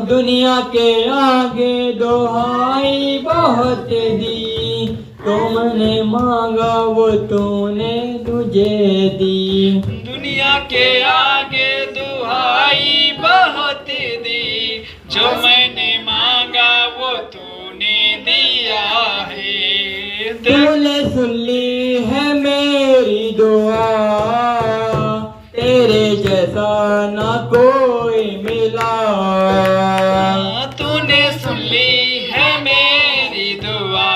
दुनिया के आगे दुहाई बहुत दी, तुमने मांगा वो तूने तुझे दी। दुनिया के आगे दुहाई बहुत दी, जो मैंने मांगा वो तूने दिया है। तूने सुन ली है मेरी दुआ, तेरे जैसा ना कोई मिला। तूने सुन ली है मेरी दुआ,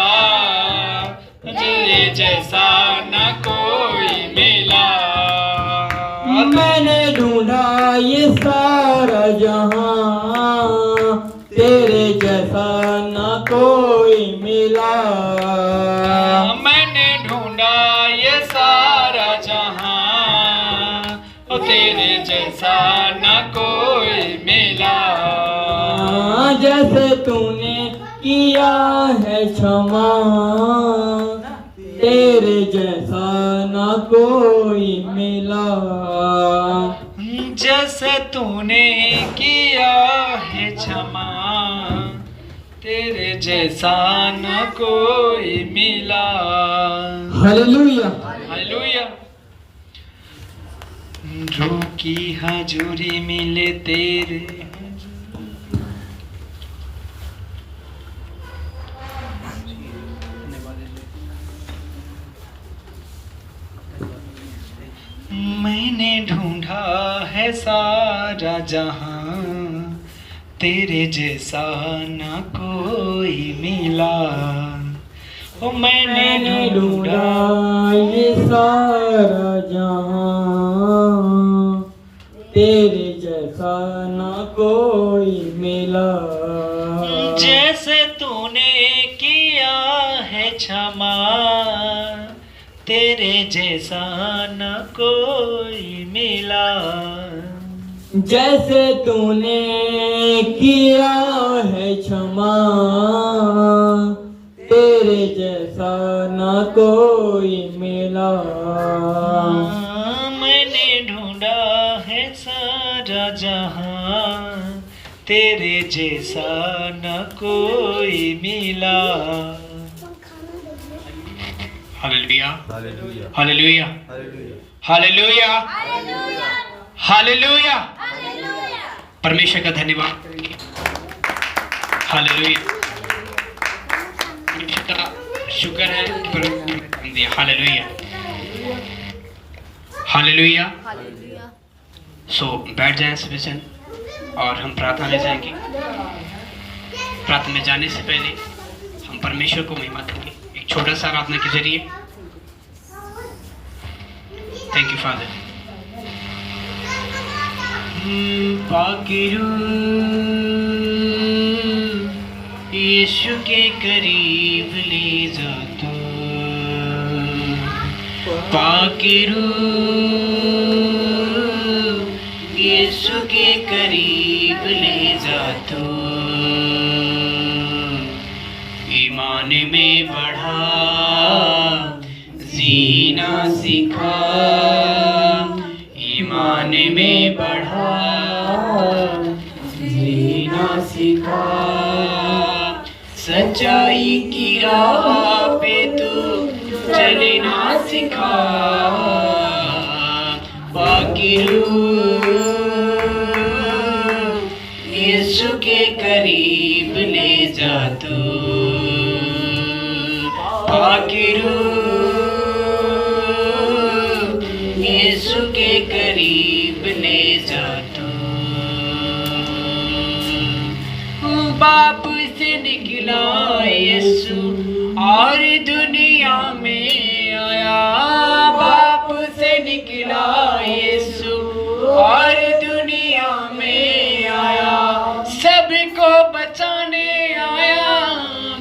तेरे जैसा ना कोई मिला। मैंने ढूंढा ये सारा जहां, तेरे जैसा ना कोई मिला। मैंने ढूंढा ये सारा जहां, तेरे जैसा ना कोई मिला। जैसे तूने किया है क्षमा, तेरे जैसा ना कोई मिला। जैसे तूने किया है क्षमा, तेरे जैसा न कोई मिला। Hallelujah hallelujah. रूह की हजूरी मिले तेरे, मैंने ढूंढा है सारा जहां, तेरे जैसा ना कोई मिला। ओ मैंने ढूंढा ये सारा जहां, तेरे जैसा ना कोई मिला। जैसे तूने किया है क्षमा, तेरे जैसा न कोई मिला। जैसे तूने किया है क्षमा, तेरे जैसा ना कोई मिला। मैंने ढूंढा है सारा जहां, तेरे जैसा न कोई मिला। Hallelujah hallelujah hallelujah hallelujah. परमेश्वर का धन्यवाद। हालेलुया। परमेश्वर का शुक्र है कि हालेलुया हालेलुया। सो बैठ जाएं सभी जन और हम प्रार्थना में जाएंगे। प्रार्थना में जाने से पहले हम परमेश्वर को महिमा देंगे एक छोटा सा आराधना के जरिए। Thank you father. पाकिरू यीशु के करीब ले जा तू, पाकिरू यीशु के करीब ले जा तू। ईमान में बढ़ा, जीना सिखा, ईमान में बढ़ा, जीना सिखा। सच्चाई की राह पे तू चलना सिखा, पाकिरू यीशु के करीब ले जा तू, पाकिरू यीशु के करीब ले जा तू। बाप से निकला यीशु और दुनिया में आया, बाप से निकला यीशु और दुनिया में आया। सबको बचाने आया,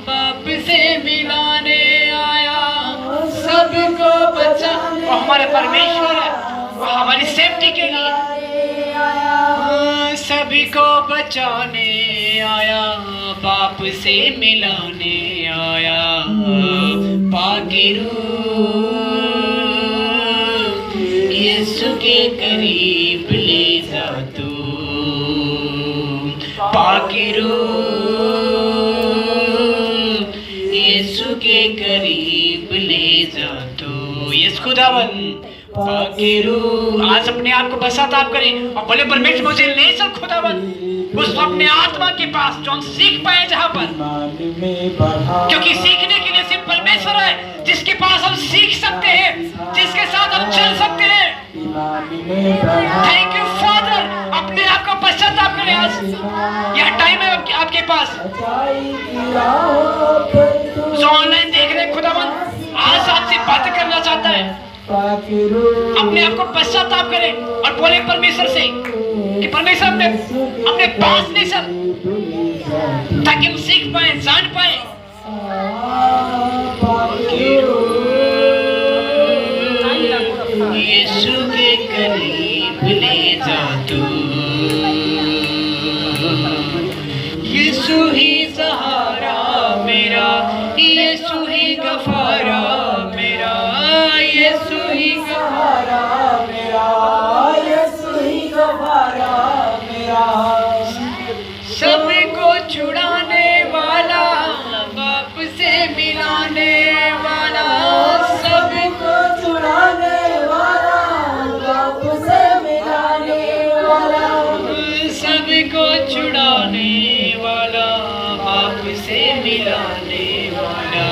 बाप से मिलाने आया, सबको बचाने। वो हमारे परमेश्वर है, वो हमारी सेफ्टी के लिए सभी को बचाने आया, बाप से मिलाने आया। पाकिरू यीशु के करीब ले जा तू, पाकिरू पाके रूह यीशु के करीब ले जा तू। यीशु खुदावन पाके रूह। आज अपने आप को पश्चाताप करें और बोले परमेश्वर मुझे ले चल खुदावन उस अपने आत्मा के पास जो हम सीख पाए जहां पर, क्योंकि सीखने के लिए सिर्फ परमेश्वर है जिसके पास हम सीख सकते हैं, जिसके साथ हम चल सकते हैं। Thank you father. अपने आप का पश्चाताप करें। आज यह टाइम है आपके पास। जो ऑनलाइन देख रहे हैं खुदावन आज आपसे बातें करना चाहता है। अपने आप को पश्चाताप करें और बोले परमेश्वर से कि परमेश्वर अपने पास ले चल ताकि हम सीख पाए, जान पाए। यीशु के करीब ले जा तू। यीशु ही सहारा मेरा, यीशु ही गफारा मेरा, यीशु ही गफारा मेरा, यीशु ही गफारा मेरा। सबको छुड़ाने वाला, बाप से मिलाने वाला, सबको छुड़ाने वाला, बाप से मिलाने वाला, सबको छुड़ाने वाला, बाप से मिलाने वाला,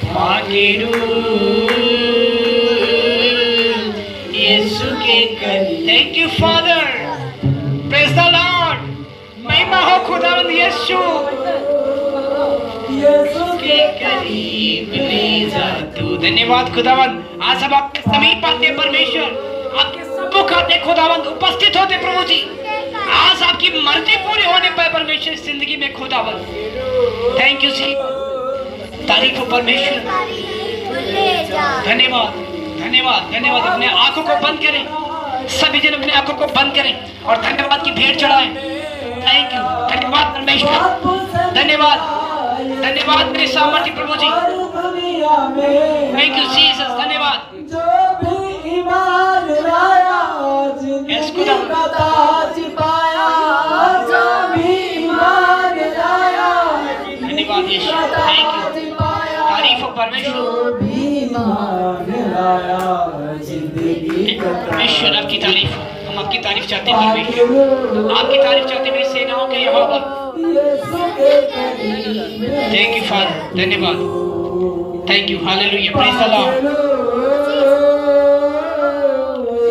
पाके रूह यीशु के करीब। Thank you father, praise the Lord. महिमा हो खुदावंद यीशु के करीब ले जा तू। धन्यवाद खुदावंद। आज सब आपके समीप आते परमेश्वर, आपके सम्मुख आते खुदावंद, उपस्थित होते प्रभु जी। आज आपकी मर्जी पूरी होने पर परमेश्वर जिंदगी में खुदावंद। थैंक यू जी। तारीफ हो परमेश्वर। धन्यवाद धन्यवाद धन्यवाद। अपने आंखों को बंद करें, सभी जन अपने आंखों को बंद करें और धन्यवाद की भेंट चढ़ाएं। Thank you. धन्यवाद परमेश्वर। धन्यवाद धन्यवाद मेरे सामर्थ्य प्रभु जी। Thank you Jesus. धन्यवाद। धन्यवाद यीशु। Thank you. तारीफ हो परमेश्वर। ईश्वर आपकी तारीफ, हम आपकी तारीफ चाहते हैं परमेश्वर, आपकी तारीफ चाहते हैं मेरी सेनाओं के यहोवा। Thank you father. धन्यवाद। Thank you. Hallelujah. Praise the Lord.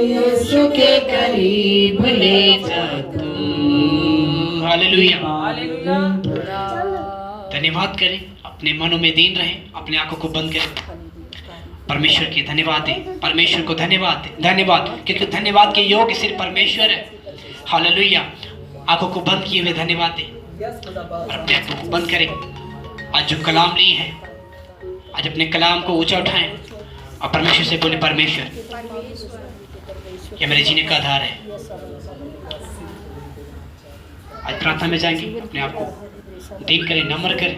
Yeshu के करीब ले जा तू। हालेलुया। धन्यवाद करें, अपने मनों में दीन रहें, अपने आंखों को बंद करें। परमेश्वर की धन्यवाद दें, परमेश्वर को धन्यवाद दें। धन्यवाद, क्योंकि धन्यवाद के योग्य सिर्फ परमेश्वर है। हालेलुया। आंखों को बंद किए हुए धन्यवाद दें और अपने आंखों को बंद करें। आज जो कलाम ली है, आज अपने कलाम को ऊंचा उठाएं और परमेश्वर से बोले परमेश्वर ये मेरे जीने का आधार है। आज प्रार्थना में जाएंगे, अपने आप को दीन करें, नम्र करें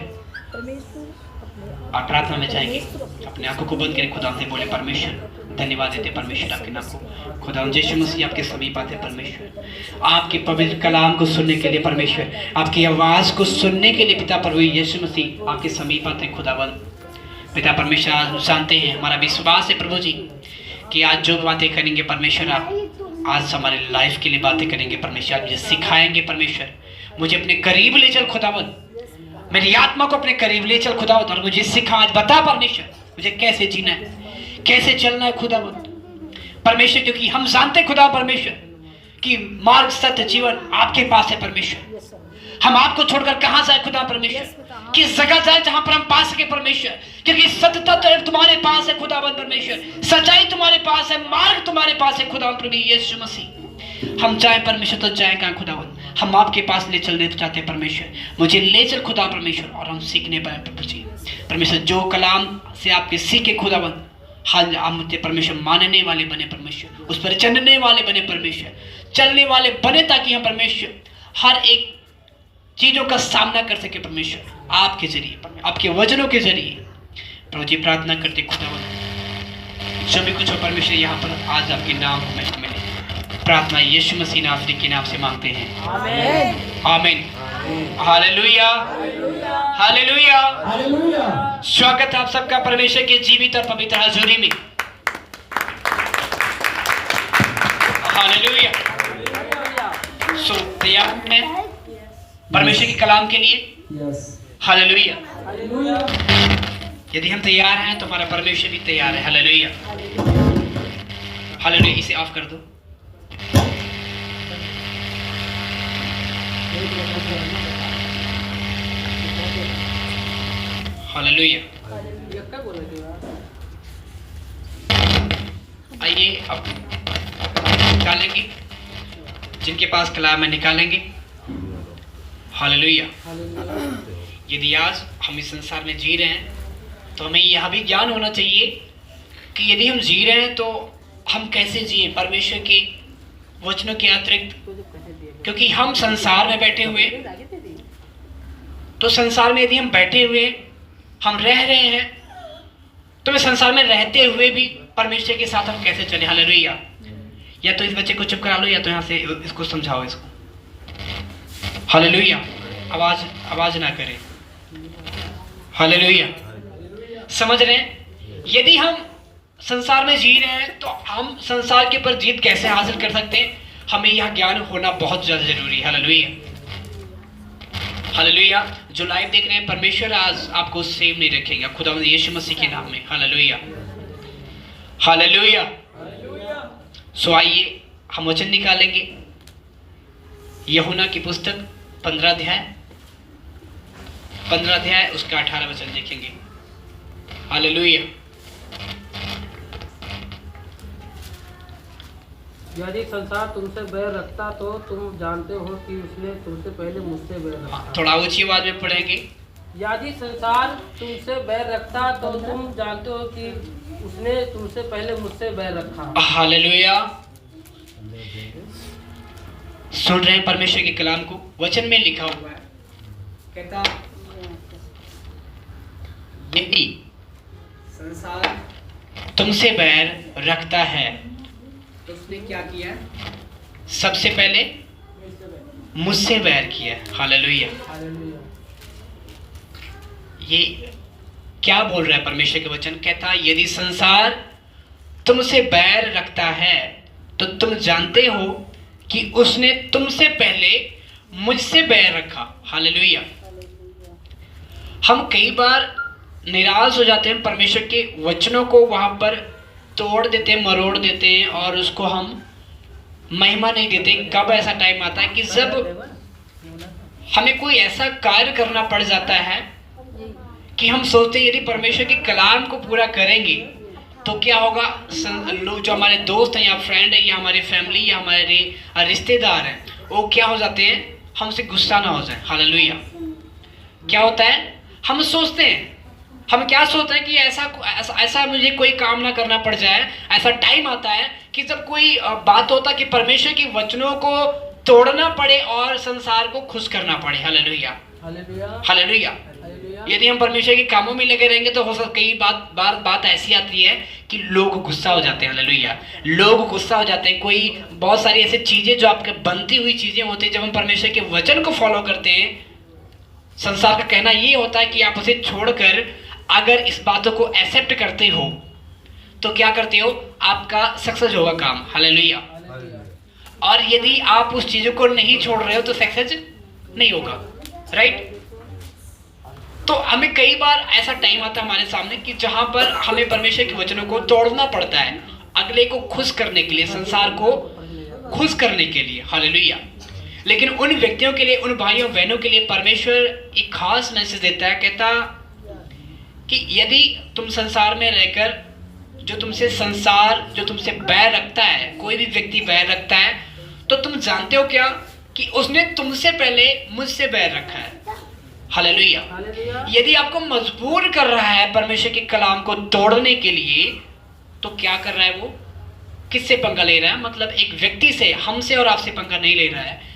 और प्रार्थना में जाएंगे। अपने आंखों को बंद करें, खुदा से बोले परमेश्वर धन्यवाद देते परमेश्वर आपके नाम को। खुदा यीशु मसीह आपके समीप आते परमेश्वर, आपके पवित्र कलाम को सुनने के लिए परमेश्वर, आपकी आवाज को सुनने के लिए पिता प्रभु यीशु मसीह आपके समीप आते खुदावंद। पिता परमेश्वर आज जानते हैं, हमारा विश्वास है प्रभु जी कि आज जो बातें करेंगे परमेश्वर, आप आज हमारे लाइफ के लिए बातें करेंगे परमेश्वर, आप मुझे सिखाएंगे परमेश्वर, मुझे अपने करीब ले चल खुदावंद, मेरी आत्मा को अपने करीब ले चल खुदावंद और मुझे सिखा, आज बता परमेश्वर मुझे कैसे जीना है, कैसे चलना है खुदावंद परमेश्वर, क्योंकि हम जानते खुदा परमेश्वर कि मार्ग सत्य जीवन आपके पास है परमेश्वर। हम आपको छोड़कर कहां जाए खुदा परमेश्वर, किस जगह जाए जहां पर हम पा सके परमेश्वर, क्योंकि सत्यता तो तुम्हारे पास है खुदावंद परमेश्वर, सच्चाई तुम्हारे पास है, मार्ग तुम्हारे पास है खुदावंद प्रभु यीशु मसीह। हम जाए परमेश्वर तो जाए कहां खुदावंद, हम आपके पास ले चलने तो चाहते हैं परमेश्वर, मुझे ले चल खुदा परमेश्वर और हम सीखने पाए प्रभु जी परमेश्वर, जो कलाम से आपके सीखे खुदावंद, हाल हम परमेश्वर मानने वाले बने परमेश्वर, उस पर चलने वाले बने परमेश्वर, चलने वाले बने ताकि हम परमेश्वर हर एक चीजों का सामना कर सके परमेश्वर आपके जरिए, आपके वचनों के जरिए प्रभु जी। प्रार्थना करते खुदावंद जो भी कुछ हो परमेश्वर यहाँ पर आज आपके नाम में मिले, प्रार्थना यीशु मसीह नासरी के नाम से मांगते हैं, आमीन आमीन। Hallelujah, hallelujah. हालेलुया। स्वागत है आप सबका परमेश्वर के जीवित और पवित्र हजूरी में। हालेलुया। सो तैयार हैं परमेश्वर के कलाम के लिए? यस। हालेलुया। हालेलुया। यदि हम तैयार हैं तो हमारा परमेश्वर भी तैयार है। Hallelujah, hallelujah. इसे ऑफ कर दो। हालेलुया। आइए अब निकालेंगे, जिनके पास कलाम है निकालेंगे। हालेलुया। यदि आज हम इस संसार में जी रहे हैं तो हमें यह भी ज्ञान होना चाहिए कि यदि हम जी रहे हैं तो हम कैसे जिए परमेश्वर के वचनों के अतिरिक्त, क्योंकि हम संसार में बैठे हुए, तो संसार में यदि हम बैठे हुए हम रह रहे हैं तो मैं संसार में रहते हुए भी परमेश्वर के साथ हम कैसे चले। हालेलुया। या तो इस बच्चे को चुप करा लो या तो यहाँ से इसको समझाओ इसको। हालेलुया। आवाज ना करें। हालेलुया। समझ रहे हैं? यदि हम संसार में जी रहे हैं तो हम संसार के ऊपर जीत कैसे हासिल कर सकते हैं, हमें यह ज्ञान होना बहुत ज्यादा जरूरी है। Hallelujah, hallelujah. जो लाइव देख रहे हैं, परमेश्वर आज आपको सेव नहीं रखेगा खुदावंद यीशु मसीह के नाम में। Hallelujah, hallelujah. सो आइए हम वचन निकालेंगे। यूहन्ना की पुस्तक 15 अध्याय उसका 18 वचन देखेंगे। हालेलुया। यदि संसार तुमसे बैर रखता तो तुम जानते हो कि उसने तुमसे पहले मुझसे बैर रखा। थोड़ा ऊंची आवाज में पढ़ेंगे। यदि संसार तुमसे बैर रखता तो तुम जानते हो कि उसने तुमसे पहले मुझसे बैर रखा। हालेलुया। सुन रहे हैं परमेश्वर के कलाम को? वचन में लिखा हुआ है, कहता यदि संसार तुमसे बैर रखता है तो उसने क्या किया? सबसे पहले मुझसे बैर किया। हालेलुया। ये क्या बोल रहा है परमेश्वर के वचन? कहता यदि संसार तुमसे बैर रखता है तो तुम जानते हो कि उसने तुमसे पहले मुझसे बैर रखा। हालेलुया। हम कई बार निराश हो जाते हैं, परमेश्वर के वचनों को वहां पर तोड़ देते हैं, मरोड़ देते हैं और उसको हम महिमा नहीं देते। कब ऐसा टाइम आता है कि जब हमें कोई ऐसा कार्य करना पड़ जाता है कि हम सोचते हैं यदि परमेश्वर के कलाम को पूरा करेंगे तो क्या होगा। लोग जो हमारे दोस्त हैं या फ्रेंड है या हमारी फैमिली या हमारे रिश्तेदार हैं, वो क्या हो जाते हैं, हमसे गुस्सा ना हो जाए। हालेलुया। क्या होता है, हम सोचते हैं, हम क्या सोचते हैं कि ऐसा मुझे कोई काम ना करना पड़ जाए। ऐसा टाइम आता है कि जब कोई बात होता है कि परमेश्वर के वचनों को तोड़ना पड़े और संसार को खुश करना पड़े। Hallelujah, hallelujah. यदि हम परमेश्वर के कामों में लगे रहेंगे तो हो सकता कई बात ऐसी आती है कि लोग गुस्सा हो जाते हैं। हालेलुया, लोग गुस्सा हो जाते हैं। कोई बहुत सारी ऐसी चीजें जो आपके बनती हुई चीजें होती है, जब हम परमेश्वर के वचन को फॉलो करते हैं, संसार का कहना ये होता है कि आप उसे छोड़कर अगर इस बातों को एक्सेप्ट करते हो तो क्या करते हो, आपका सक्सेस होगा काम। हालेलुया। और यदि आप उस चीजों को नहीं छोड़ रहे हो तो सक्सेस नहीं होगा। राइट। तो हमें कई बार ऐसा टाइम आता है हमारे सामने कि जहां पर हमें परमेश्वर के वचनों को तोड़ना पड़ता है अगले को खुश करने के लिए, संसार को खुश करने के लिए। हालेलुया। लेकिन उन व्यक्तियों के लिए, उन भाइयों बहनों के लिए परमेश्वर एक खास मैसेज देता है। कहता कि यदि तुम संसार में रहकर जो तुमसे बैर रखता है, कोई भी व्यक्ति बैर रखता है, तो तुम जानते हो क्या कि उसने तुमसे पहले मुझसे बैर रखा है। हालेलुया। यदि आपको मजबूर कर रहा है परमेश्वर के कलाम को तोड़ने के लिए, तो क्या कर रहा है वो, किससे पंगा ले रहा है? मतलब एक व्यक्ति से, हमसे और आपसे पंगा नहीं ले रहा है।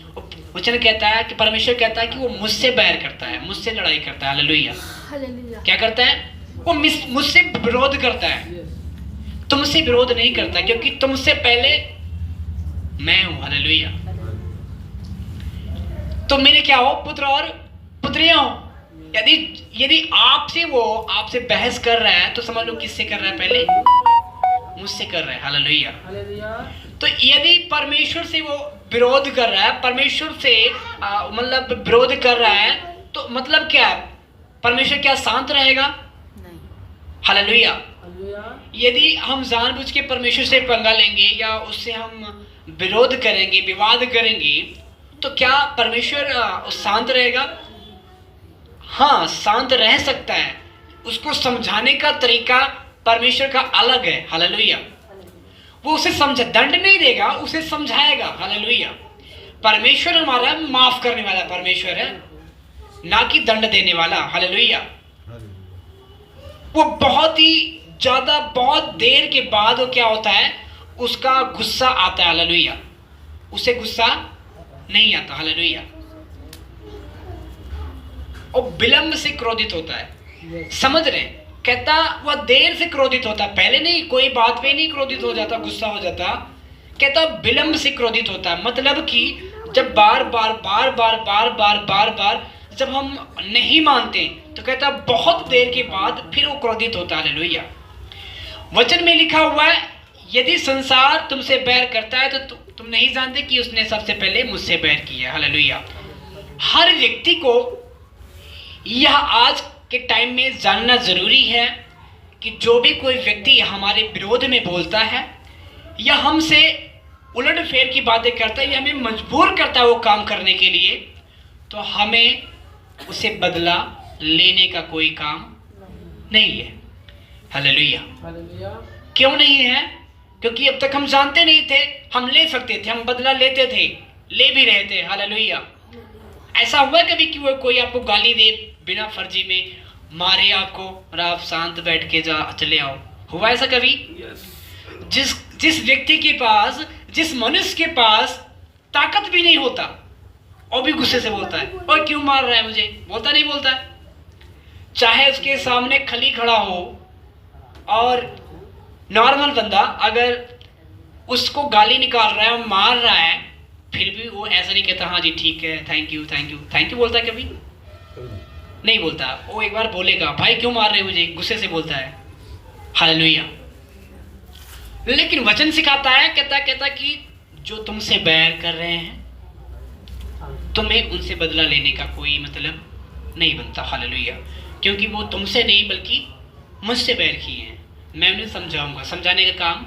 वचन कहता है कि परमेश्वर कहता है कि वो मुझसे बैर करता है, मुझसे लड़ाई करता है। हालेलुया। क्या करता है वो? मुझसे विरोध करता है, तुमसे विरोध नहीं करता, क्योंकि तुमसे पहले मैं हूं। हालेलुया। तुम मेरे क्या हो, पुत्र और पुत्रियां हो। यदि यदि आपसे बहस कर रहा है तो समझ लो किससे कर रहा है, पहले मुझसे कर रहा है। हालेलुया। तो यदि परमेश्वर से वो विरोध कर रहा है, परमेश्वर से मतलब विरोध कर रहा है, तो मतलब क्या है, परमेश्वर क्या शांत रहेगा? नहीं। हालेलुया। यदि हम जानबूझ के परमेश्वर से पंगा लेंगे या उससे हम विरोध करेंगे, विवाद करेंगे, तो क्या परमेश्वर शांत रहेगा? हाँ, शांत रह सकता है। उसको समझाने का तरीका परमेश्वर का अलग है। हालेलुया। वो उसे दंड नहीं देगा, उसे समझाएगा। हालेलुया। परमेश्वर हमारा माफ करने वाला परमेश्वर है, ना कि दंड देने वाला। हालेलुया। वो बहुत ही ज्यादा, बहुत देर के बाद वो क्या होता है, उसका गुस्सा आता है। हालेलुया। उसे गुस्सा नहीं आता। हालेलुया। और विलंब से क्रोधित होता है। समझ रहे? कहता वह देर से क्रोधित होता, पहले नहीं, कोई बात पे नहीं क्रोधित हो जाता, गुस्सा हो जाता। कहता विलंब से क्रोधित होता है, मतलब कि जब बार बार जब हम नहीं मानते तो कहता बहुत देर के बाद फिर वो क्रोधित होता है। हालेलुया। वचन में लिखा हुआ है, यदि संसार तुमसे बैर करता है तो तुम नहीं जानते कि उसने सबसे पहले मुझसे बैर किया। हालेलुया। हर व्यक्ति को यह आज के टाइम में जानना जरूरी है कि जो भी कोई व्यक्ति हमारे विरोध में बोलता है या हमसे उलट फेर की बातें करता है या हमें मजबूर करता है वो काम करने के लिए, तो हमें उसे बदला लेने का कोई काम नहीं है। हालेलुया। क्यों नहीं है? क्योंकि अब तक हम जानते नहीं थे, हम ले सकते थे, हम बदला लेते थे, ले भी रहे थे। हालेलुया। ऐसा हुआ कभी कि वो कोई आपको गाली दे, बिना फर्जी में मारे आपको और आप शांत बैठ के चले आओ? हुआ ऐसा कभी? जिस व्यक्ति के पास, जिस मनुष्य के पास ताकत भी नहीं होता, और भी गुस्से से बोलता है, और क्यों मार रहा है मुझे, बोलता नहीं बोलता है। चाहे उसके सामने खली खड़ा हो और नॉर्मल बंदा अगर उसको गाली निकाल रहा है और मार रहा है, फिर भी वो ऐसा नहीं कहता हाँ जी ठीक है, thank you thank you thank you. बोलता है कभी? नहीं बोलता। वो एक बार बोलेगा भाई क्यों मार रहे हो मुझे, गुस्से से बोलता है। हालेलुया। लेकिन वचन सिखाता है, कहता कि जो तुमसे बैर कर रहे हैं तुम्हें उनसे बदला लेने का कोई मतलब नहीं बनता। हालेलुया। क्योंकि वो तुमसे नहीं बल्कि मुझसे बैर किए हैं, मैं उन्हें समझाऊंगा, समझाने का काम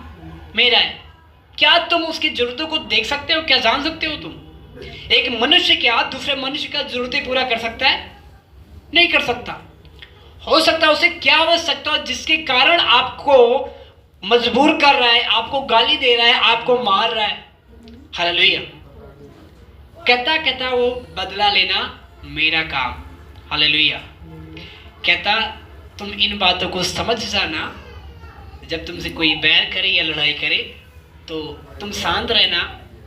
मेरा है। क्या तुम उसकी जरूरतों को देख सकते हो? क्या जान सकते हो तुम? एक मनुष्य क्या दूसरे मनुष्य का जरूरतें पूरा कर सकता है? नहीं कर सकता। हो सकता है उसे क्या आवश्यकता हो जिसके कारण आपको मजबूर कर रहा है, आपको गाली दे रहा है, आपको मार रहा है। हालेलुया। कहता वो बदला लेना मेरा काम। हालेलुया। कहता तुम इन बातों को समझ जाना, जब तुमसे कोई बैर करे या लड़ाई करे तो तुम शांत रहना,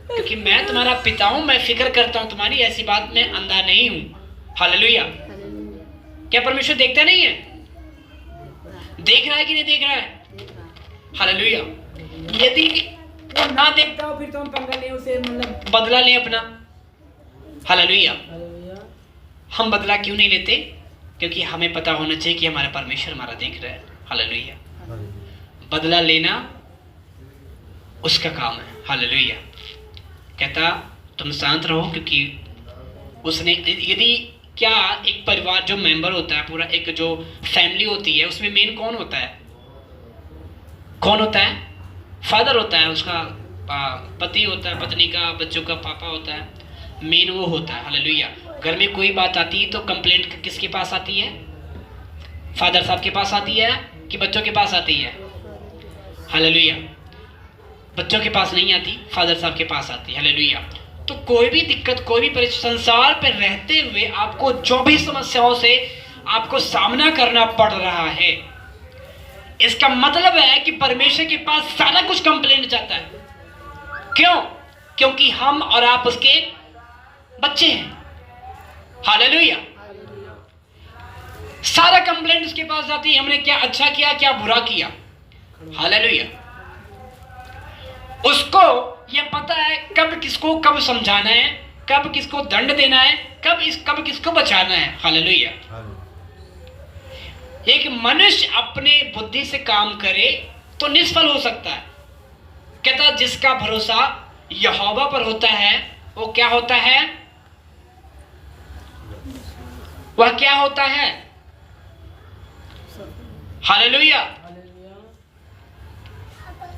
क्योंकि मैं तुम्हारा पिता हूं, मैं फिक्र करता हूं तुम्हारी, ऐसी बात में अंधा नहीं हूं। हालेलुया। क्या परमेश्वर देखता नहीं है? देख रहा है कि नहीं देख रहा है? हालेलुया। यदि वो ना देखता हो फिर तो हम पंगा ले, उसे मतलब बदला ले अपना। हालेलुया। हम बदला क्यों नहीं लेते? क्योंकि हमें पता होना चाहिए कि हमारा परमेश्वर हमारा देख रहा है। हालेलुया। बदला लेना उसका काम है। हालेलुया। कहता तुम शांत रहो, क्योंकि उसने, यदि क्या एक परिवार जो मेंबर होता है पूरा, एक जो फैमिली होती है, उसमें मेन कौन होता है? कौन होता है? फादर होता है, उसका पति होता है, पत्नी का, बच्चों का पापा होता है, मेन वो होता है। हालेलुया। घर में कोई बात आती है तो कंप्लेंट किसके पास आती है? फादर साहब के पास आती है कि बच्चों के पास आती है? हालेलुया। बच्चों के पास नहीं आती, फादर साहब के पास आती है। हालेलुया। तो कोई भी दिक्कत, कोई भी परेशानी, संसार पर रहते हुए आपको जो भी समस्याओं से आपको सामना करना पड़ रहा है, इसका मतलब है कि परमेश्वर के पास सारा कुछ कंप्लेंट जाता है। क्यों? क्योंकि हम और आप उसके बच्चे हैं। हालेलुया। सारा कंप्लेंट उसके पास जाती है, हमने क्या अच्छा किया, क्या बुरा किया। हालेलुया। उसको यह पता है कब किसको कब समझाना है, कब किसको दंड देना है, कब किसको बचाना है। हालेलुया। एक मनुष्य अपने बुद्धि से काम करे तो निष्फल हो सकता है। कहता जिसका भरोसा यहोवा पर होता है वो क्या होता है, वह क्या होता है। हालेलुया।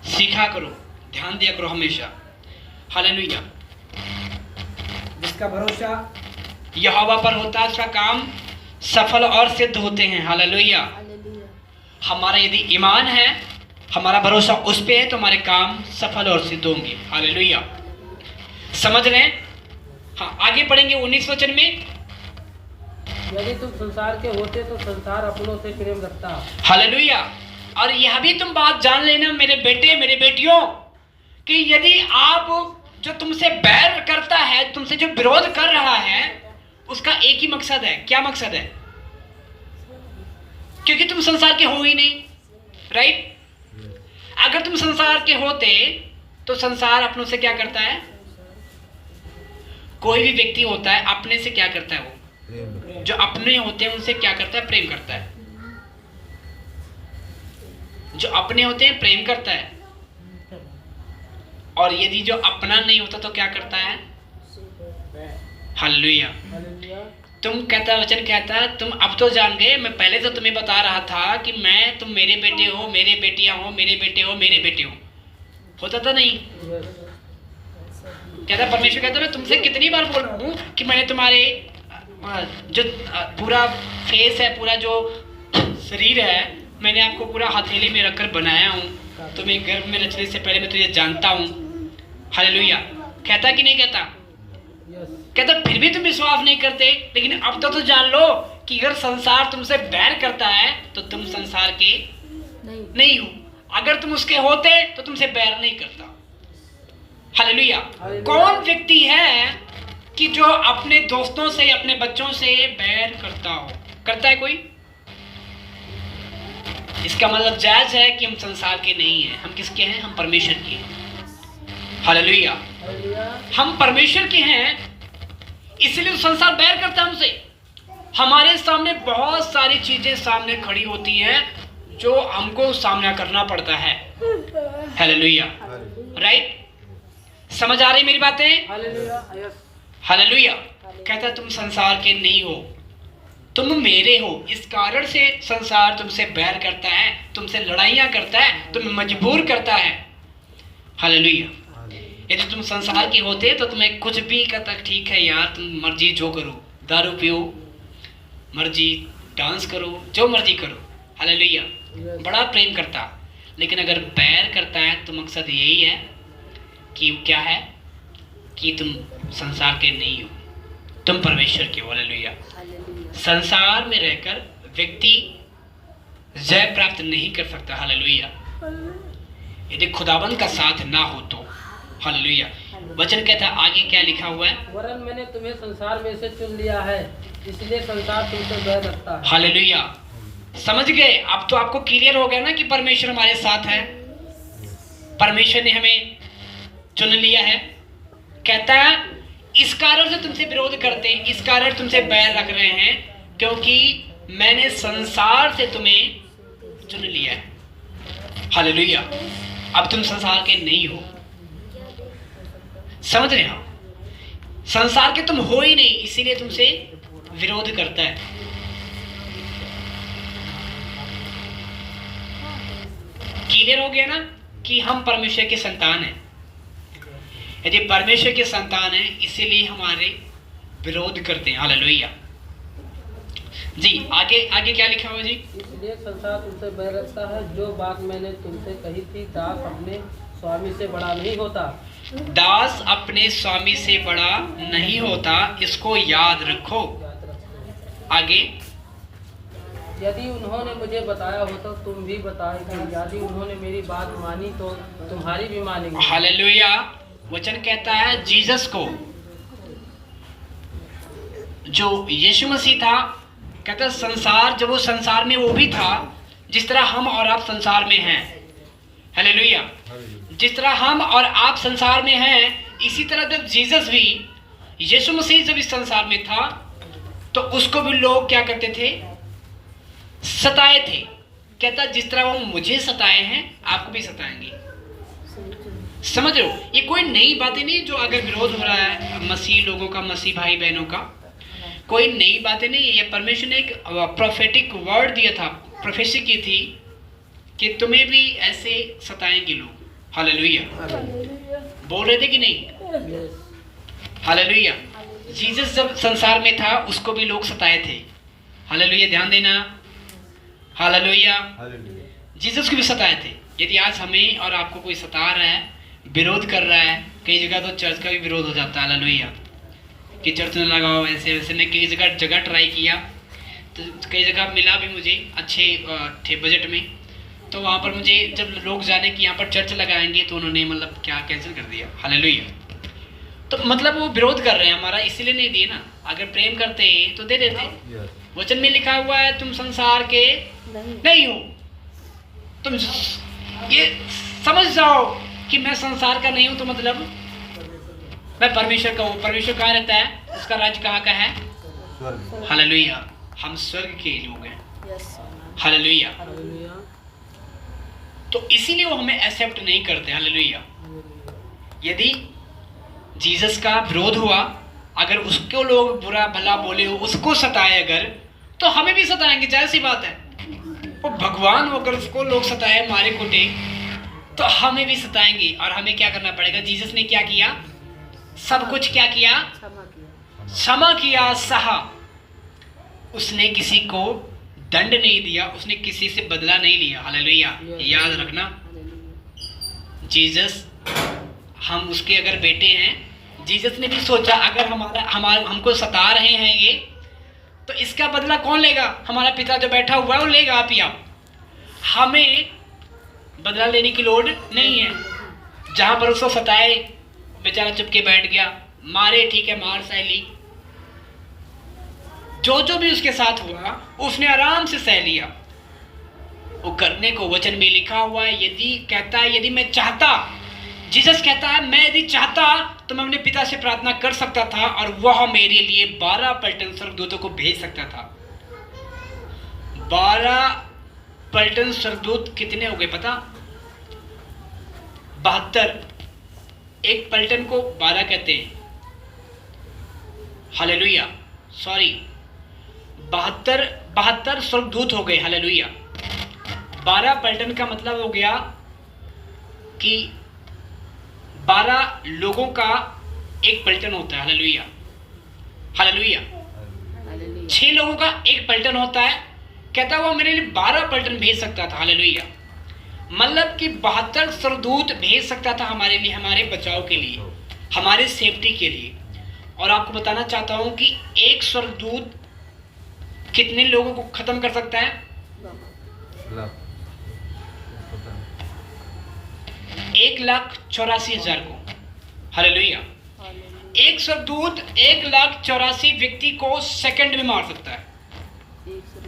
सीखा करो, ध्यान दिया करो हमेशा। हालेलुया। जिसका भरोसा यहोवा पर होता है उसका काम सफल और सिद्ध होते हैं। हालेलुया। हमारा यदि ईमान है, हमारा भरोसा उस पे है, तो हमारे काम सफल और सिद्ध होंगे। हालेलुया। समझ रहे हैं? हाँ, आगे पढ़ेंगे 19 वचन में। यदि तुम संसार के होते तो संसार अपनों से प्रेम रखता। हालेलुया। और यह भी तुम बात जान लेना मेरे बेटे मेरे बेटियों, कि यदि आप जो तुमसे बैर करता है, तुमसे जो विरोध कर रहा है, उसका एक ही मकसद है। क्या मकसद है? क्योंकि तुम संसार के हो ही नहीं, राइट। अगर तुम संसार के होते तो संसार अपनों से क्या करता है? कोई भी व्यक्ति होता है अपने से क्या करता है? वो जो अपने होते हैं उनसे क्या करता है? प्रेम करता है। जो अपने होते हैं प्रेम करता है, और यदि जो अपना नहीं होता तो क्या करता है? हालेलुया। तुम कहता वचन कहता है, तुम अब तो जान गए, मैं पहले तो तुम्हें बता रहा था कि तुम मेरे बेटे हो, मेरे बेटियां हो, मेरे बेटे हो, मेरे बेटे हो। होता था नहीं? कहता परमेश्वर कहता मैं तुमसे कितनी बार बोल रहा हूँ कि मैंने तुम्हारे जो पूरा फेस है, पूरा जो शरीर है, मैंने आपको पूरा हथेली में रखकर बनाया हूँ। तुम्हें गर्भ में रचने से पहले मैं तुझे जानता हूँ। हालेलुया। कहता कि नहीं कहता? कहता फिर भी तुम विश्वास नहीं करते। लेकिन अब तो जान लो कि अगर संसार तुमसे बैर करता है तो तुम संसार के नहीं हो। अगर तुम उसके होते तो तुमसे बैर नहीं करता। हालेलुया। कौन व्यक्ति है कि जो अपने दोस्तों से, अपने बच्चों से बैर करता हो? करता है कोई? इसका मतलब जायज है कि हम संसार के नहीं हैं। हम किसके हैं? हम परमेश्वर के हैं। हालेलुया। हम परमेश्वर के हैं, इसलिए तो संसार बैर करता है हमसे। हमारे सामने बहुत सारी चीजें सामने खड़ी होती हैं जो हमको सामना करना पड़ता है। हालेलुया। राइट? समझ आ रही मेरी बातें? हालेलुया। कहता तुम संसार के नहीं हो, तुम मेरे हो। इस कारण से संसार तुमसे बैर करता है, तुमसे लड़ाइयां करता है, तुम्हें मजबूर करता है। हालेलुया। यदि तुम संसार के होते तो तुम्हें कुछ भी कहता ठीक है यार, तुम मर्जी जो करो, दारू पियो, मर्जी डांस करो, जो मर्जी करो। हालेलुया। बड़ा प्रेम करता। लेकिन अगर बैर करता है तो मकसद यही है कि क्या है? कि तुम संसार के नहीं हो, तुम परमेश्वर के हो। हालेलुया। संसार में रहकर व्यक्ति जय प्राप्त नहीं कर सकता। हालेलुया। यदि खुदाबंद का साथ ना हो तो। हालेलुया। वचन कहता है आगे क्या लिखा हुआ है? वरन मैंने तुम्हें संसार में से चुन लिया है, इसलिए संसार तुमसे बैर रखता है। हालेलुया। समझ गए? अब तो आपको क्लियर हो गया ना कि परमेश्वर हमारे साथ है, परमेश्वर ने हमें चुन लिया है। कहता है इस कारण से तुमसे विरोध करते हैं, इस कारण तुमसे बैर रख रहे हैं, क्योंकि मैंने संसार से तुम्हें चुन लिया है। हालेलुया। अब तुम संसार के नहीं हो। समझ रहे हो? संसार के तुम हो ही नहीं, इसीलिए तुमसे विरोध करता है। क्लियर हो गया ना कि हम परमेश्वर के संतान हैं। यदि परमेश्वर के संतान हैं, इसीलिए हमारे विरोध करते हैं। हालेलुया। जी आगे क्या लिखा हुआ जी? इसलिए संसार तुमसे बैर रखता है। जो बात मैंने तुमसे कही थी, दास अपने स्वामी से बड़ा नहीं होता। दास अपने स्वामी से बड़ा नहीं होता, इसको याद रखो। आगे यदि उन्होंने मुझे बताया हो तो तुम भी बताओगे, यदि उन्होंने मेरी बात मानी तो तुम्हारी भी मानेंगे। हालेलुया। वचन कहता है जीसस को, जो यीशु मसीह था, कहता संसार, जब वो संसार में वो भी था जिस तरह हम और आप संसार में हैं। हालेलुया। जिस तरह हम और आप संसार में हैं, इसी तरह जब जीसस भी यीशु मसीह जब इस संसार में था तो उसको भी लोग क्या करते थे, सताए थे। कहता जिस तरह वो मुझे सताए हैं आपको भी सताएंगे। समझ रहे हो, ये कोई नई बातें नहीं जो अगर विरोध हो रहा है मसीह लोगों का, मसीह भाई बहनों का, कोई नई बातें नहीं। ये परमेश्वर ने एक प्रोफेटिक वर्ड दिया था, प्रोफेसी की थी कि तुम्हें भी ऐसे सताएंगे लोग। हालेलुया, बोल रहे थे कि नहीं? हालेलुया। जीसस जब संसार में था उसको भी लोग सताए थे। हालेलुया, ध्यान देना। हालेलुया, जीसस को भी सताए थे। यदि आज हमें और आपको कोई सता रहा है, विरोध कर रहा है, कई जगह तो चर्च का भी विरोध हो जाता है। हालेलुया, कि चर्च में लगाओ ऐसे वैसे। मैं कई जगह ट्राई किया तो कई जगह मिला भी मुझे अच्छे थे बजट में, तो वहाँ पर मुझे जब लोग जाने कि यहाँ पर चर्च लगाएंगे तो उन्होंने मतलब क्या कैंसिल कर दिया। हालेलुया, तो मतलब वो विरोध कर रहे हैं हमारा, इसीलिए नहीं दिए ना। अगर प्रेम करते तो दे देते। वचन में लिखा हुआ है तुम संसार के नहीं हो। तुम ये समझ जाओ कि मैं संसार का नहीं हूं, तो मतलब मैं परमेश्वर का हूं। परमेश्वर कहाँ रहता है? उसका राज्य कहाँ का है? हालेलुया, हम स्वर्ग के लोग हैं। हालेलुया, तो इसीलिए वो हमें एक्सेप्ट नहीं करते। हालेलुया, यदि जीसस का विरोध हुआ, अगर उसको लोग बुरा भला बोले हो, उसको सताए अगर, तो हमें भी सताएंगे, जाहिर सी बात है। वो भगवान होकर उसको लोग सताए, मारे कुटे, तो हमें भी सताएंगे। और हमें क्या करना पड़ेगा? जीसस ने क्या किया? सब कुछ क्या किया? क्षमा किया, सहा। उसने किसी को दंड नहीं दिया, उसने किसी से बदला नहीं लिया। हालेलुया, याद रखना, जीसस, हम उसके अगर बेटे हैं, जीसस ने भी सोचा अगर हमको सता रहे हैं ये, तो इसका बदला कौन लेगा? हमारा पिता जो बैठा हुआ है वो लेगा, आप ही आप। हमें बदला लेने की लोड़ नहीं है। जहां पर उसको सताए बेचारा चुपके बैठ गया, मारे ठीक है, मार सह ली, जो भी उसके साथ हुआ उसने आराम से सह लिया। वो करने को वचन में लिखा हुआ है। यदि कहता है यदि मैं चाहता, जीसस कहता है मैं यदि चाहता तो मैं अपने पिता से प्रार्थना कर सकता था और वह मेरे लिए 12 पलटन स्वर्गदूतों को भेज सकता था। 12 पलटन स्वर्गदूत कितने हो गए पता? 72। एक पलटन को 12 कहते हैं। हालेलुया, सॉरी, 72 स्वर्गदूत हो गए। हालेलुया, 12 पलटन का मतलब हो गया कि 12 लोगों का एक पलटन होता है। हालेलुया, हालेलुया, 6 लोगों का एक पलटन होता है। कहता वो मेरे लिए 12 पलटन भेज सकता था। हालेलुया, मतलब कि 72 स्वर्गदूत भेज सकता था हमारे लिए, हमारे बचाव के लिए, हमारे सेफ्टी के लिए। और आपको बताना चाहता हूं कि एक स्वर्गदूत कितने लोगों को खत्म कर सकता है? 1,84,000 को। हालेलुया, एक स्वर्गदूत 1,84,000 व्यक्ति को सेकंड में मार सकता है,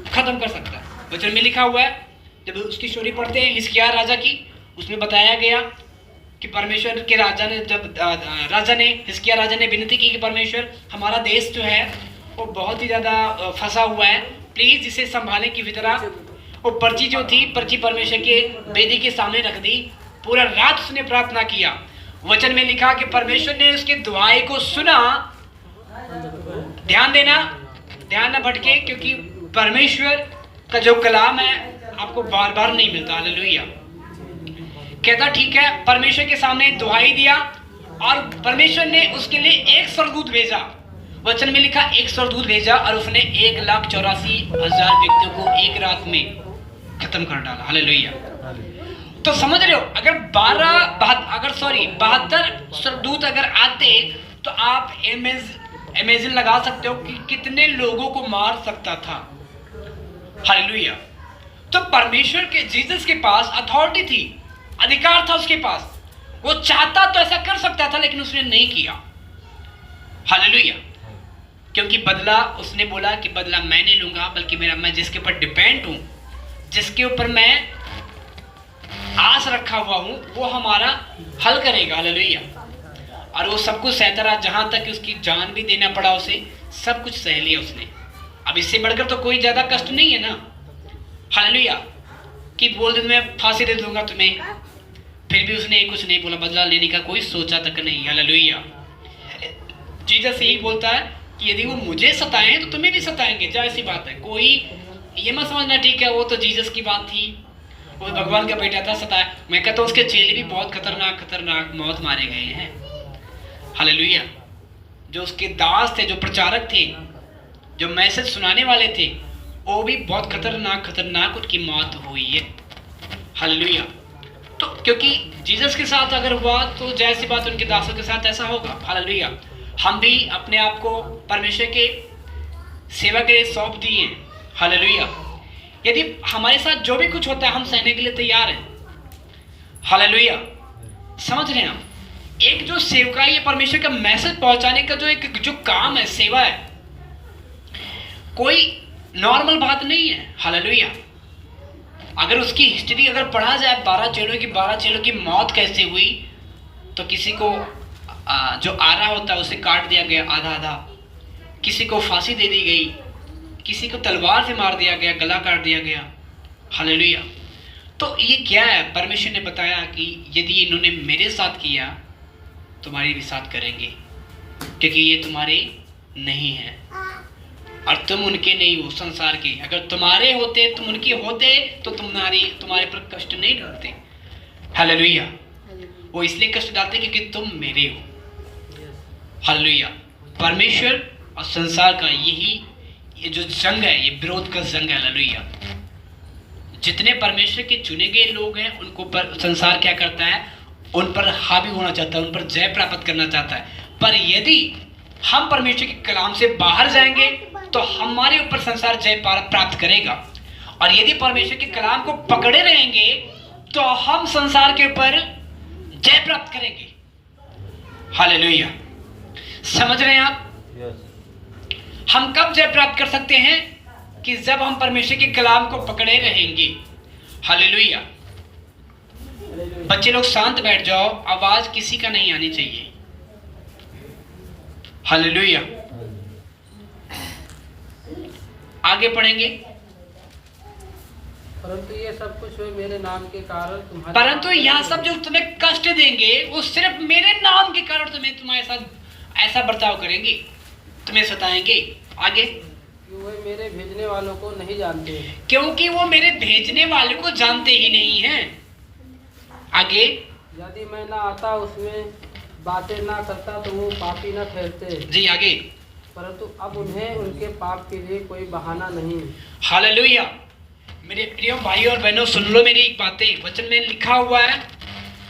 खत्म कर सकता है। वचन में लिखा हुआ है, जब उसकी स्टोरी पढ़ते हैं हिजकिय्याह राजा की, उसमें बताया गया कि परमेश्वर के राजा ने हिजकिय्याह राजा ने विनती की कि परमेश्वर हमारा देश जो है वो बहुत ही ज़्यादा फंसा हुआ है, प्लीज़ इसे संभालने की वितरा। वो पर्ची जो थी, पर्ची परमेश्वर के वेदी के सामने रख दी। पूरा रात उसने प्रार्थना किया। वचन में लिखा कि परमेश्वर ने उसके दुआई को सुना। ध्यान देना, ध्यान न भटके, क्योंकि परमेश्वर का जो कलाम है आपको बार बार नहीं मिलता। हालेलुया, कहता ठीक है, परमेश्वर के सामने दुआई दिया और परमेश्वर ने उसके लिए एक स्वर्गदूत भेजा। वचन में लिखा एक स्वर्गदूत भेजा और उसने 1,84,000 व्यक्तियों को एक रात में खत्म कर डाला। हालेलुया, तो समझ रहे हो, अगर 72 स्वर्गदूत अगर आते तो आप इमेजिन लगा सकते हो कि कितने लोगों को मार सकता था। हालेलुया, तो परमेश्वर के, जीसस के पास अथॉरिटी थी, अधिकार था उसके पास। वो चाहता तो ऐसा कर सकता था, लेकिन उसने नहीं किया। हालेलुया, क्योंकि बदला, उसने बोला कि बदला मैं नहीं लूंगा, बल्कि मैं जिसके ऊपर डिपेंड हूं, जिसके ऊपर मैं आस रखा हुआ हूं, वो हमारा हल करेगा। हालेलुया, और वो सब कुछ सहता रहा, जहाँ तक कि उसकी जान भी देना पड़ा उसे, सब कुछ सह लिया उसने। अब इससे बढ़कर तो कोई ज़्यादा कष्ट नहीं है ना, हालेलुया, कि बोल दे मैं फांसी दे दूंगा तुम्हें, फिर भी उसने कुछ नहीं बोला, बदला लेने का कोई सोचा तक नहीं। हालेलुया। जीसस यही बोलता है कि यदि वो मुझे सताएं तो तुम्हें भी सताएंगे, जाहिर सी बात है। कोई ये मत समझना ठीक है वो तो जीसस की बात थी, वो भगवान का बेटा था, सताया। मैं कहता हूँ उसके चेले भी बहुत खतरनाक मौत मारे गए हैं। हालेलुया। जो उसके दास थे, जो प्रचारक थे, जो मैसेज सुनाने वाले थे, वो भी बहुत खतरनाक उनकी मौत हुई है। हालेलुया। तो क्योंकि जीसस के साथ अगर हुआ तो जैसी बात उनके दासों के साथ ऐसा होगा। हालेलुया। हम भी अपने आप को परमेश्वर के सेवा के लिए सौंप दिए। हालेलुया। यदि हमारे साथ जो भी कुछ होता है हम सहने के लिए तैयार हैं। हालेलुया। समझ रहे हैं हम? एक जो सेवकाई है, परमेश्वर का मैसेज पहुंचाने का जो काम है, सेवा है, कोई नॉर्मल बात नहीं है। हालेलुया। अगर उसकी हिस्ट्री अगर पढ़ा जाए 12 चेलों की मौत कैसे हुई, तो किसी को जो आरा होता है उसे काट दिया गया आधा, किसी को फांसी दे दी गई, किसी को तलवार से मार दिया गया, गला काट दिया गया। हालेलुया। तो ये क्या है? परमेश्वर ने बताया कि यदि इन्होंने मेरे साथ किया तुम्हारे भी साथ करेंगे, क्योंकि ये तुम्हारे नहीं हैं और तुम उनके नहीं हो, संसार के। अगर तुम्हारे होते, तुम उनके होते तो तुम्हारे पर कष्ट नहीं डालते। हालेलुया। वो इसलिए कष्ट डालते क्योंकि तुम मेरे हो। हालेलुया। परमेश्वर और संसार का ये जो जंग है, ये विरोध का जंग है। हालेलुया। जितने परमेश्वर के चुने गए लोग हैं उनको पर संसार क्या करता है? उन पर हावी होना चाहता है, उन पर जय प्राप्त करना चाहता है। पर यदि हम परमेश्वर के कलाम से बाहर जाएंगे तो हमारे ऊपर संसार जय प्राप्त करेगा, और यदि परमेश्वर के कलाम को पकड़े रहेंगे तो हम संसार के ऊपर जय प्राप्त करेंगे। हालेलुया। समझ रहे हैं आप? हम कब जय प्राप्त कर सकते हैं? कि जब हम परमेश्वर के कलाम को पकड़े रहेंगे। हालेलुया। बच्चे लोग शांत बैठ जाओ, आवाज किसी का नहीं आनी चाहिए। हालेलुया। आगे पढ़ेंगे। परंतु ये सब कुछ हुए मेरे नाम के कारण तुम्हारे, परंतु यह सब जो तुम्हें कष्ट देंगे वो सिर्फ मेरे नाम के कारण तुम्हारे साथ ऐसा बर्ताव करेंगे, तुम्हें सताएंगे। आगे। वे मेरे भेजने वालों को नहीं जानते, क्योंकि वो मेरे भेजने वाले को जानते ही नहीं हैं। आगे। यदि मैं ना आता उसमें बातें ना करता तो वो पापी ना ठहरते। जी आगे। परंतु अब उन्हें उनके पाप के लिए कोई बहाना नहीं। हालेलुया। मेरे प्रिय भाई और बहनों, सुन लो मेरी एक बातें। वचन में लिखा हुआ है,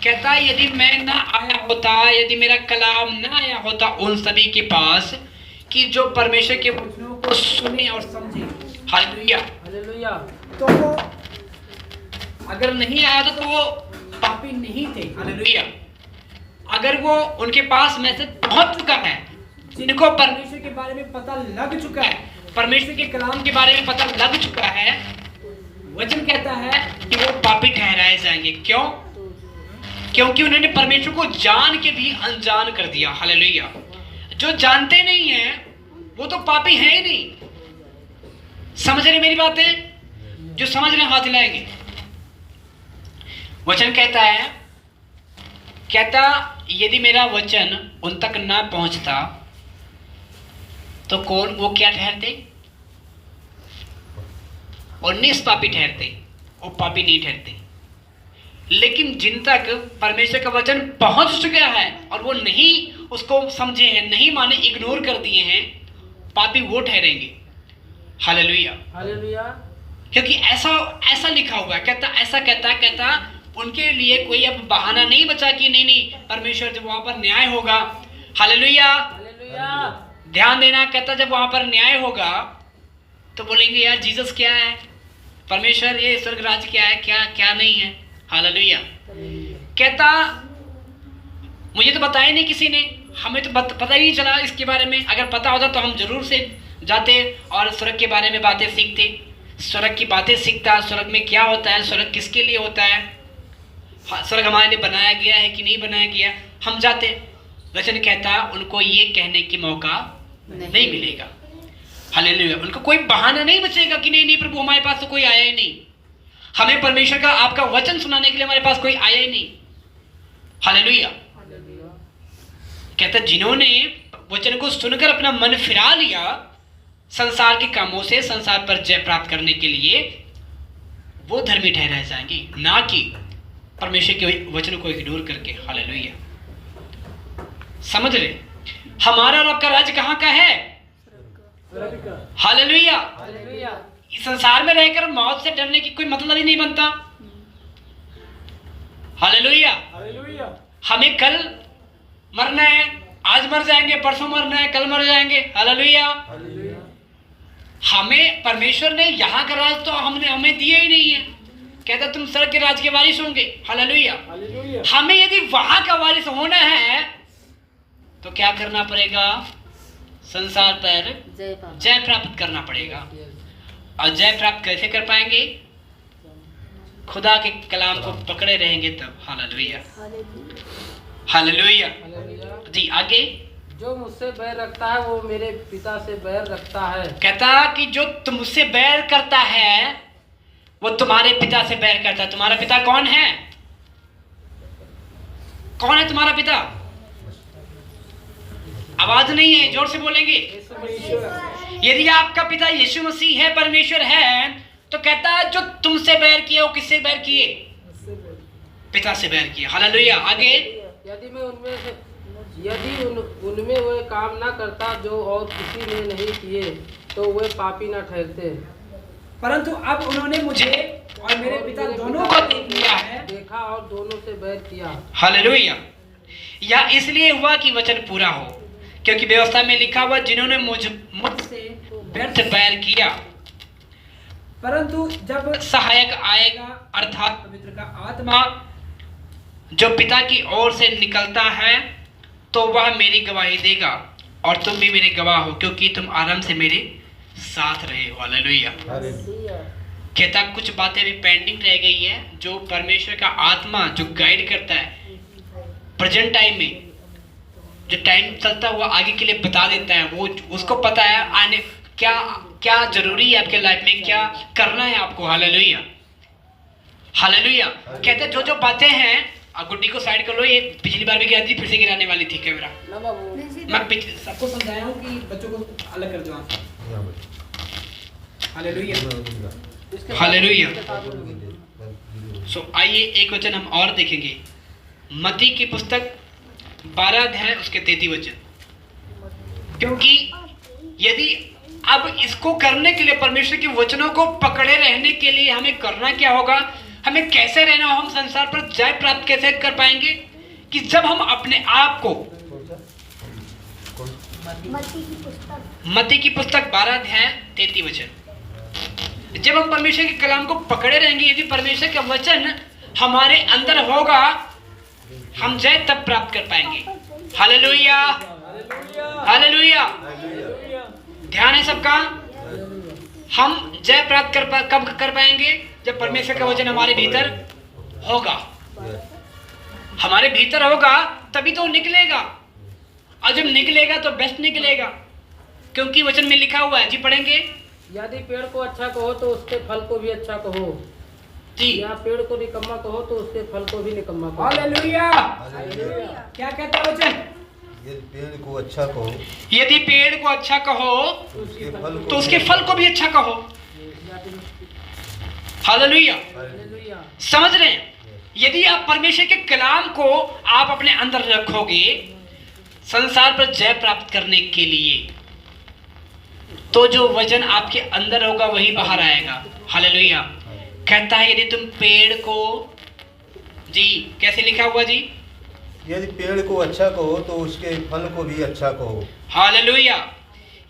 कहता है यदि मैं ना आया होता, यदि मेरा कलाम ना आया होता उन सभी के पास कि जो परमेश्वर के वचनों को सुने और समझे। हालेलुया। हालेलुया। तो वो अगर नहीं आया तो वो पापी नहीं थे। हालेलुया। अगर वो उनके पास मैसेज पहुंच चुका है, जिनको परमेश्वर के बारे में पता लग चुका है, परमेश्वर के कलाम के बारे में पता लग चुका है, वचन कहता है कि वो पापी ठहराए जाएंगे। क्यों? क्योंकि उन्होंने परमेश्वर को जान के भी अनजान कर दिया। हालेलुया। जो जानते नहीं हैं वो तो पापी है ही नहीं। समझ रहे मेरी बातें? जो समझ रहे हाथ हिलाएंगे। वचन कहता है, कहता यदि मेरा वचन उन तक ना पहुंचता तो कौन वो क्या ठहरते? और निष्पापी ठहरते, वो पापी नहीं ठहरते। लेकिन जिन तक परमेश्वर का वचन पहुंच चुका है और वो नहीं उसको समझे हैं, नहीं माने, इग्नोर कर दिए हैं, पापी वो ठहरेंगे। हालेलुया। हालेलुया। क्योंकि ऐसा लिखा हुआ है। कहता उनके लिए कोई अब बहाना नहीं बचा कि नहीं परमेश्वर जब वहां पर न्याय होगा। हालेलुया। हालेलुया। ध्यान देना। कहता जब वहां पर न्याय होगा तो बोलेंगे यार जीसस क्या है, परमेश्वर ये स्वर्ग राज्य क्या है, क्या नहीं है। हालेलुया। कहता मुझे तो बताया नहीं किसी ने, हमें तो पता ही नहीं चला इसके बारे में। अगर पता होता तो हम जरूर से जाते और स्वर्ग के बारे में बातें सीखते, स्वर्ग की बातें सीखता, स्वर्ग में क्या होता है, स्वर्ग किसके लिए होता है, स्वर्ग हमारे लिए बनाया गया है कि नहीं बनाया गया, हम जाते। वचन कहता है उनको ये कहने की मौका नहीं मिलेगा। हालेलुया। उनको कोई बहाना नहीं बचेगा कि नहीं नहीं प्रभु हमारे पास तो कोई आया ही नहीं, हमें परमेश्वर का आपका वचन सुनाने के लिए हमारे पास कोई आया ही नहीं। हालेलुया। कहता जिन्होंने वचन को सुनकर अपना मन फिरा लिया संसार के कामों से, संसार पर जय प्राप्त करने के लिए, वो धर्मी ठहराए जाएंगे, ना कि परमेश्वर के वचन को इग्नोर करके। हालेलुया। समझ रहे? हमारा और आपका राज्य कहाँ का है? हालेलुया। इस संसार में रहकर मौत से डरने की कोई मतलब ही नहीं बनता। हालेलुया। हमें कल मरना है, आज मर जाएंगे, परसों मरना है, कल मर जाएंगे। हालेलुया। हमें परमेश्वर ने यहाँ का राज तो हमें दिया ही नहीं है। कहता तुम स्वर्ग के राज के वारिस होंगे। हालेलुया। हमें यदि वहां का वारिस होना है तो क्या करना पड़ेगा? संसार पर जय प्राप्त करना पड़ेगा। और जय प्राप्त कैसे कर पाएंगे? खुदा के कलाम को पकड़े रहेंगे तब। हालेलुया। हालेलुया। जी आगे। जो मुझसे बैर रखता है वो मेरे पिता से बैर रखता है। कहता कि जो तुमसे बैर करता है वो तुम्हारे पिता से बैर करता है। तुम्हारा पिता कौन है? कौन है तुम्हारा पिता? आवाज नहीं है, जोर से बोलेंगे। यदि आपका पिता यीशु मसीह है, परमेश्वर है, तो कहता है जो तुमसे बैर किए वो किससे बैर किए? पिता से बैर किए। हालेलुया। आगे। यदि उनमें वे काम ना करता जो और किसी ने नहीं किए तो वे पापी ना ठहरते, परंतु अब उन्होंने मुझे और मेरे पिता दोनों को देख लिया है, देखा और दोनों से बैर किया। हालेलुया। यह इसलिए हुआ कि वचन पूरा हो, क्योंकि व्यवस्था में लिखा हुआ जिन्होंने मुझसे व्यर्थ बैर किया, परंतु जब सहायक आएगा अर्थात पवित्र का आत्मा जो पिता की ओर से निकलता है तो वह मेरी गवाही देगा और तुम भी मेरे गवाह हो क्योंकि तुम आराम से मेरे साथ रहे हो। हालेलुया। कहता कुछ बातें भी पेंडिंग रह गई है जो परमेश्वर का आत्मा जो गाइड करता है प्रेजेंट टाइम में, जो टाइम चलता हुआ आगे के लिए बता देता है, वो उसको पता है आने क्या क्या जरूरी है आपके लाइफ में, क्या करना है आपको। हालेलुया। हालेलुया। कहते जो जो बातें हैं, गुड्डी को साइड कर लो, ये पिछली बार भी गिरा थी, फिर से गिराने वाली थी कैमरा। मैं सबको समझाया हूँ कि बच्चों को अलग कर दो। हालेलुया। हालेलुया। सो आइए एक वचन हम और देखेंगे, मत्ती की पुस्तक 12 अध्याय उसके 33 वचन। क्योंकि यदि अब इसको करने के लिए परमेश्वर के वचनों को पकड़े रहने के लिए हमें करना क्या होगा, हमें कैसे रहना हो, हम संसार पर जय प्राप्त कैसे कर पाएंगे? कि जब हम अपने आप को, मत्ती की पुस्तक 12 अध्याय 33 वचन, जब हम परमेश्वर के कलाम को पकड़े रहेंगे, यदि परमेश्वर का वचन हमारे अंदर होगा, हम जय तब प्राप्त कर पाएंगे। हालेलुया। हालेलुया। ध्यान है सबका? हम जय प्राप्त कब कर पाएंगे? जब परमेश्वर का वचन हमारे भीतर होगा। हमारे भीतर होगा तभी तो निकलेगा, और जब निकलेगा तो बेस्ट निकलेगा, क्योंकि वचन में लिखा हुआ है। जी पढ़ेंगे। यदि पेड़ को अच्छा कहो तो उसके फल को भी अच्छा कहो, जी। या पेड़ को निकम्मा कहो तो उसके फल को भी निकम्मा कहो। हालेलुया। क्या कहता है वचन? यदि पेड़ को अच्छा कहो, यदि पेड़ को अच्छा कहो तो उसके फल को भी अच्छा कहो। हालेलुया। समझ रहे हैं? यदि आप परमेश्वर के कलाम को आप अपने अंदर रखोगे संसार पर जय प्राप्त करने के लिए, तो जो वचन आपके अंदर होगा वही बाहर आएगा। हालेलुया। कहता है यदि तुम पेड़ को, जी कैसे लिखा हुआ जी? यदि पेड़ को अच्छा कहो तो उसके फल को भी अच्छा कहो। हालेलुया।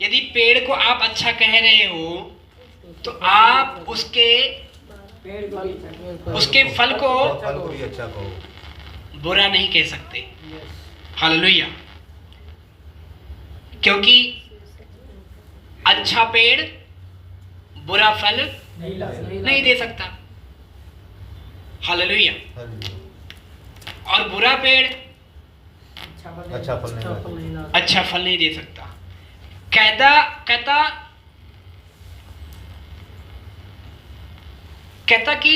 यदि पेड़ को आप अच्छा कह रहे हो तो आप उसके फल को भी अच्छा कहो, बुरा नहीं कह सकते। हालेलुया। क्योंकि अच्छा पेड़ बुरा फल नहीं दे सकता। हालेलुया। और बुरा पेड़ अच्छा फल नहीं लाता। अच्छा फल नहीं दे सकता। कहता कि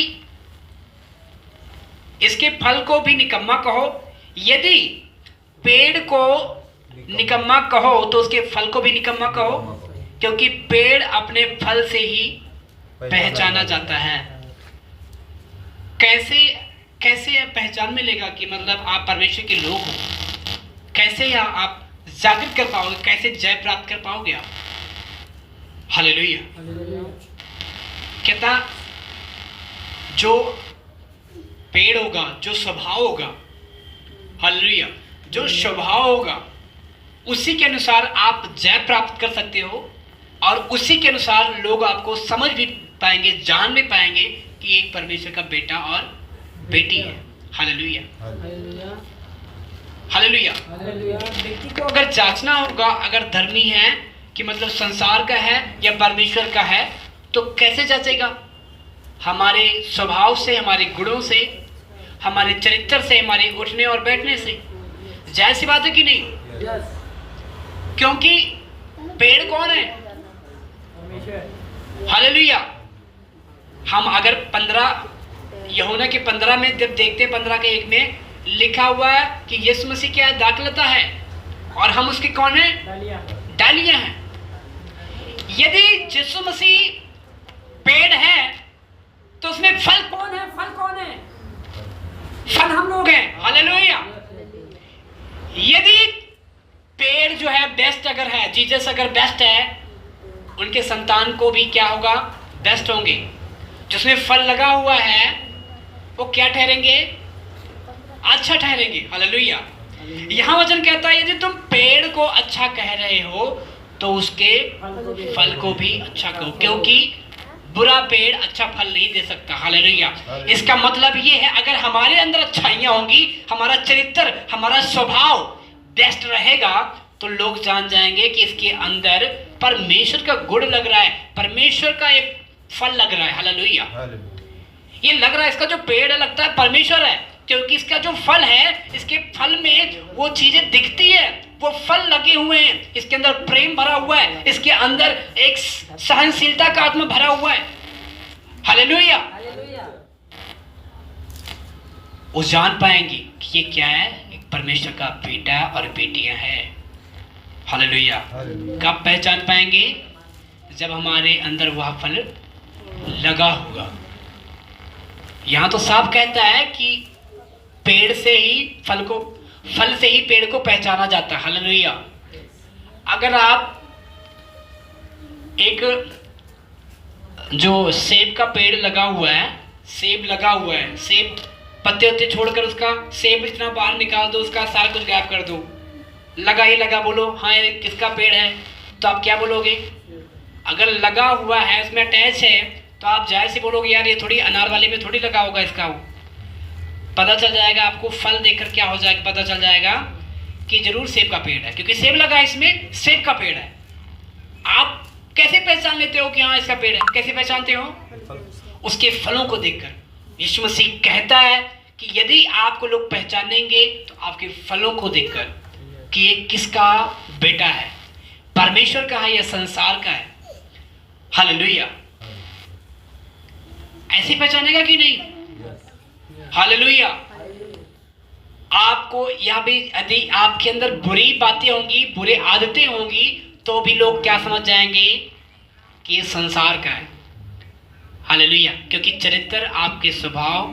इसके फल को भी निकम्मा कहो। यदि पेड़ को निकम्मा कहो तो उसके फल को भी निकम्मा कहो, क्योंकि पेड़ अपने फल से ही पहचाना जाता है। कैसे पहचान मिलेगा कि मतलब आप परमेश्वर के लोग हो? कैसे आप जागृत कर पाओगे? कैसे जय प्राप्त कर पाओगे आप? हालेलुया। कहता जो पेड़ होगा, जो स्वभाव होगा, हालेलुया, जो स्वभाव होगा उसी के अनुसार आप जय प्राप्त कर सकते हो, और उसी के अनुसार लोग आपको समझ भी पाएंगे, जान भी पाएंगे कि एक परमेश्वर का बेटा और बेटी है। Hallelujah, hallelujah. व्यक्ति को अगर जांचना होगा, अगर धर्मी है कि मतलब संसार का है या परमेश्वर का है, तो कैसे जांचेगा? हमारे स्वभाव से, हमारे गुणों से, हमारे चरित्र से, हमारे उठने और बैठने से। जाहिर सी बात है कि नहीं? क्योंकि पेड़ कौन है? हालेलुया। हम अगर 15 यूहन्ना के 15 में जब देखते, 15 के 1 में लिखा हुआ है कि यीशु मसीह क्या है? दाखलता है, और हम उसके कौन है? डालियां हैं। यदि यीशु मसीह पेड़ है तो उसमें फल कौन है? फल कौन है? फल हम लोग हैं। हालेलुया। यदि पेड़ जो है बेस्ट अगर है, जीसस अगर बेस्ट है, उनके संतान को भी क्या होगा? बेस्ट होंगे। जिसमें फल लगा हुआ है वो क्या ठहरेंगे? अच्छा ठहरेंगे। हालेलुया। यहां वचन कहता है यदि तुम पेड़ को अच्छा कह रहे हो तो उसके फल को भी अच्छा कहो, क्योंकि बुरा पेड़ अच्छा फल नहीं दे सकता। हालेलुया। इसका मतलब ये है, अगर हमारे अंदर अच्छाइयां होंगी, हमारा चरित्र, हमारा स्वभाव बेस्ट रहेगा, तो लोग जान जाएंगे कि इसके अंदर परमेश्वर का गुण लग रहा है, परमेश्वर का एक फल लग रहा है। हालेलुया। ये लग रहा है, इसका जो पेड़ है लगता है परमेश्वर है, क्योंकि इसका जो फल है, इसके फल में वो चीजें दिखती है, वो फल लगे हुए हैं, इसके अंदर प्रेम भरा हुआ है, इसके अंदर एक सहनशीलता का आत्मा भरा हुआ है। हालेलुया। वो जान पाएंगे कि ये क्या है? एक परमेश्वर का बेटा और बेटियां हैं। हालेलुया। कब पहचान पाएंगे? जब हमारे अंदर वह फल लगा होगा। यहां तो साफ कहता है कि पेड़ से ही फल से ही पेड़ को पहचाना जाता है। हालेलुया। अगर आप एक जो सेब का पेड़ लगा हुआ है, सेब लगा हुआ है, सेब पत्ते उत्ते छोड़कर उसका सेब इतना बाहर निकाल दो, उसका सारा कुछ गायब कर दो, लगा ही लगा, बोलो हाँ ये किसका पेड़ है, तो आप क्या बोलोगे? अगर लगा हुआ है, उसमें अटैच है, तो आप जाहिर से बोलोगे यार ये थोड़ी अनार वाले में थोड़ी लगा होगा इसका। वो पता चल जाएगा आपको, फल देखकर क्या हो जाएगा? पता चल जाएगा कि जरूर सेब का पेड़ है, क्योंकि सेब लगा है, इसमें सेब का पेड़ है। आप कैसे पहचान लेते हो कि हाँ इसका पेड़ है? कैसे पहचानते हो? उसके फलों को देखकर। यीशु मसीह कहता है कि यदि आपको लोग पहचानेंगे तो आपके फलों को देखकर कि ये किसका बेटा है, परमेश्वर का है या संसार का है। हालेलुया। ऐसे पहचानेगा कि नहीं? हालेलुया। आपको यह भी, यदि आपके अंदर बुरी बातें होंगी, बुरी आदतें होंगी, तो भी लोग क्या समझ जाएंगे कि ये संसार का है। हालेलुया। क्योंकि चरित्र, आपके स्वभाव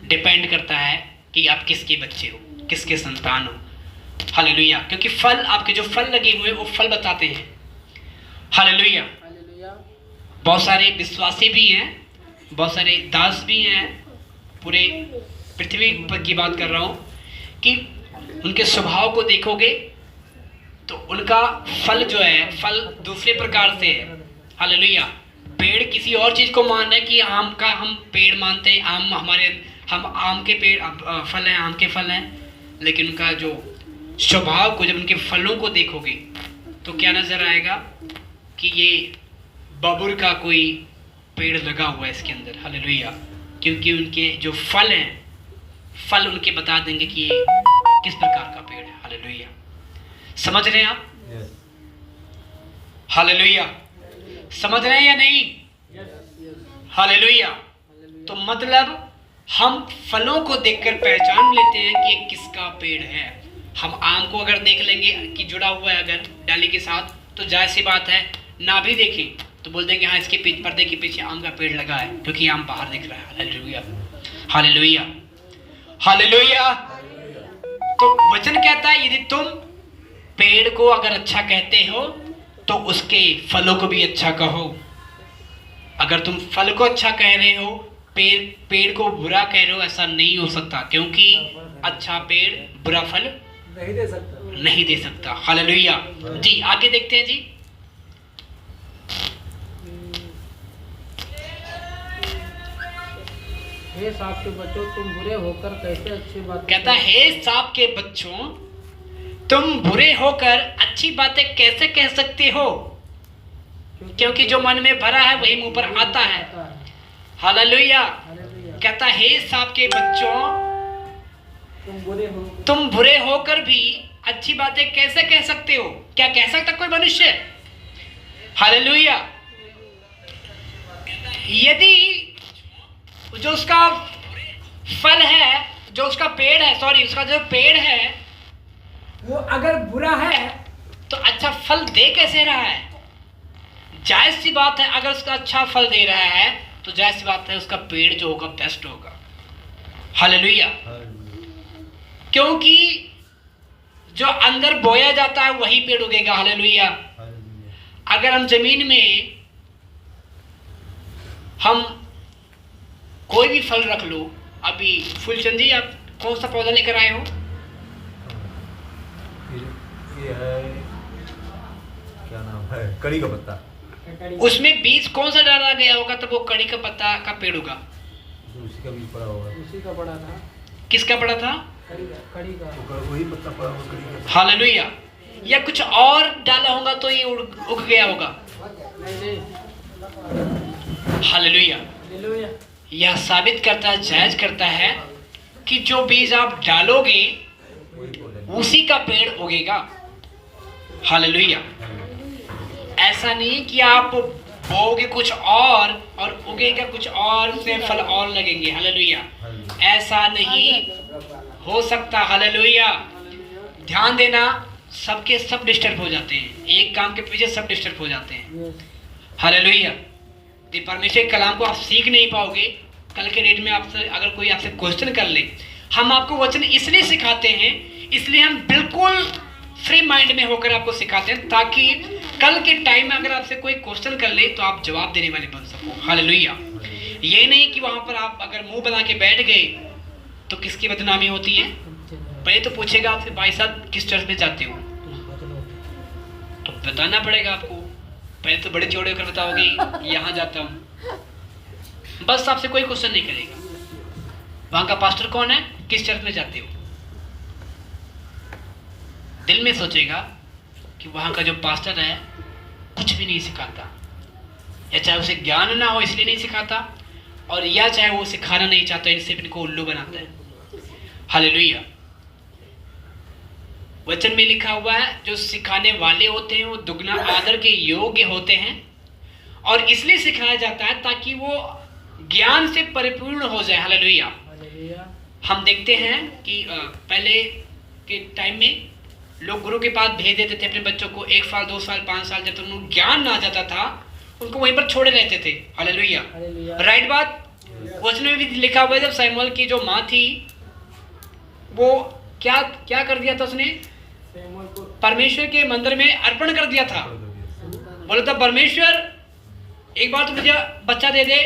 डिपेंड करता है कि आप किसके बच्चे हो, किसके संतान हो। हालेलुया। क्योंकि फल, आपके जो फल लगे हुए वो फल बताते हैं। हालेलुया। बहुत सारे विश्वासी भी हैं, बहुत सारे दास भी हैं, पूरे पृथ्वी पर की बात कर रहा हूँ, कि उनके स्वभाव को देखोगे तो उनका फल जो है, फल दूसरे प्रकार से है। हालेलुया। पेड़ किसी और चीज को मान रहे हैं कि आम का हम पेड़ मानते हैं, हम आम के पेड़ फल हैं, आम के फल हैं, लेकिन उनका जो स्वभाव को, जब उनके फलों को देखोगे तो क्या नजर आएगा कि ये बबूल का कोई पेड़ लगा हुआ है इसके अंदर। हालेलुया। क्योंकि उनके जो फल हैं, फल उनके बता देंगे कि ये किस प्रकार का पेड़ है। हालेलुया। समझ रहे हैं आप? Yes. हालेलुया। समझ रहे हैं या नहीं? हालेलुया। तो मतलब हम फलों को देखकर पहचान लेते हैं कि ये किसका पेड़ है। हम आम को अगर देख लेंगे कि जुड़ा हुआ है अगर डाली के साथ, तो जाहिर सी बात है ना भी देखें तो बोल देंगे हाँ इसके पीछे पर्दे के पीछे आम का पेड़ लगा है, क्योंकि आम बाहर दिख रहा है। Hallelujah, hallelujah, hallelujah. तो वचन कहता है यदि तुम पेड़ को अगर अच्छा कहते हो तो उसके फलों को भी अच्छा कहो। अगर तुम फल को अच्छा कह रहे हो, पेड़ को बुरा कह रहे हो, ऐसा नहीं हो सकता, क्योंकि अच्छा पेड़ बुरा फल नहीं दे सकता। हालेलुया जी। आगे देखते हैं जी। हे सांप के बच्चों, तुम बुरे होकर कैसे अच्छी बात कहता है हे सांप के बच्चों, तुम बुरे होकर अच्छी बातें कैसे कह सकते हो, क्योंकि जो मन में भरा है वही मुंह पर आता है। हालेलुया। कहता है हे सांप के बच्चों, तुम बुरे होकर भी अच्छी बातें कैसे कह सकते हो? क्या कह सकता कोई मनुष्य? हालेलुया। यदि जो उसका फल है, जो उसका पेड़ है, सॉरी उसका जो पेड़ है वो अगर बुरा है तो अच्छा फल दे कैसे रहा है? जायज सी बात है, अगर उसका अच्छा फल दे रहा है तो जायज सी बात है उसका पेड़ जो होगा बेस्ट होगा। हालेलुया। क्योंकि जो अंदर बोया जाता है वही पेड़ उगेगा। हालेलुया। अगर हम जमीन में हम कोई भी फल रख लो, अभी फूलचंद जी आप कौन सा पौधा लेकर आए हो? ये है, क्या नाम है, कड़ी का पत्ता। उसमें बीज कौन सा डाला गया होगा तब वो कड़ी का पत्ता का पेड़ होगा? उसी का बीज पड़ा होगा। उसी का पड़ा था। किसका पड़ा था? कड़ी का। वही पत्ता पड़ा होगा कड़ी का। हालेलुया। या कुछ और डाला होगा तो ये उग गया होगा। हालेलुया। यह साबित करता है, जायज करता है कि जो बीज आप डालोगे उसी का पेड़ उगेगा। हालेलुया। ऐसा नहीं कि आप बोओगे कुछ और उगेगा कुछ और, से फल और लगेंगे। हालेलुया। ऐसा नहीं हो सकता। हालेलुया। ध्यान देना, सबके सब डिस्टर्ब हो जाते हैं, एक काम के पीछे सब डिस्टर्ब हो जाते हैं। हालेलुया। परमेश्वर के कलाम को आप सीख नहीं पाओगे। कल के डेट में आपसे अगर कोई आपसे क्वेश्चन कर ले, हम आपको वचन इसलिए सिखाते हैं, इसलिए हम बिल्कुल फ्री माइंड में होकर आपको सिखाते हैं, ताकि कल के टाइम में अगर आपसे कोई क्वेश्चन कर ले तो आप जवाब देने वाले बन सको। हालेलुया। ये नहीं कि वहां पर आप अगर मुंह बना के बैठ गए तो किसकी बदनामी होती है? पहले तो पूछेगा आपसे, भाई साहब किस चर्च में जाते हो? तो बताना पड़ेगा आपको। पहले तो बड़े चौड़े होकर बताओगे यहाँ जाता हूँ, बस आपसे कोई क्वेश्चन नहीं करेगा। वहां का पास्टर कौन है, किस चर्च में जाते हो? दिल में सोचेगा कि वहां का जो पास्टर है कुछ भी नहीं सिखाता, या चाहे उसे ज्ञान ना हो इसलिए नहीं सिखाता, और या चाहे वो सिखाना नहीं चाहता, इससे इनको उल्लू बनाता है। हालेलुया। वचन में लिखा हुआ है जो सिखाने वाले होते हैं वो दुगना आदर के योग्य होते हैं, और इसलिए सिखाया जाता है ताकि वो ज्ञान से परिपूर्ण हो जाए। हालेलुया। हम देखते हैं कि पहले के टाइम में लोग गुरु के पास भेज देते थे अपने बच्चों को, 1 साल 2 साल 5 साल, जब तक उनको ज्ञान ना आ जाता था उनको वहीं पर छोड़े रहते थे। हालेलुया। राइट बात। वचन में भी लिखा हुआ है जब सैमुअल की जो माँ थी वो क्या क्या कर दिया था, उसने परमेश्वर के मंदिर में अर्पण कर दिया था। बोला था परमेश्वर एक बार तो मुझे बच्चा दे दे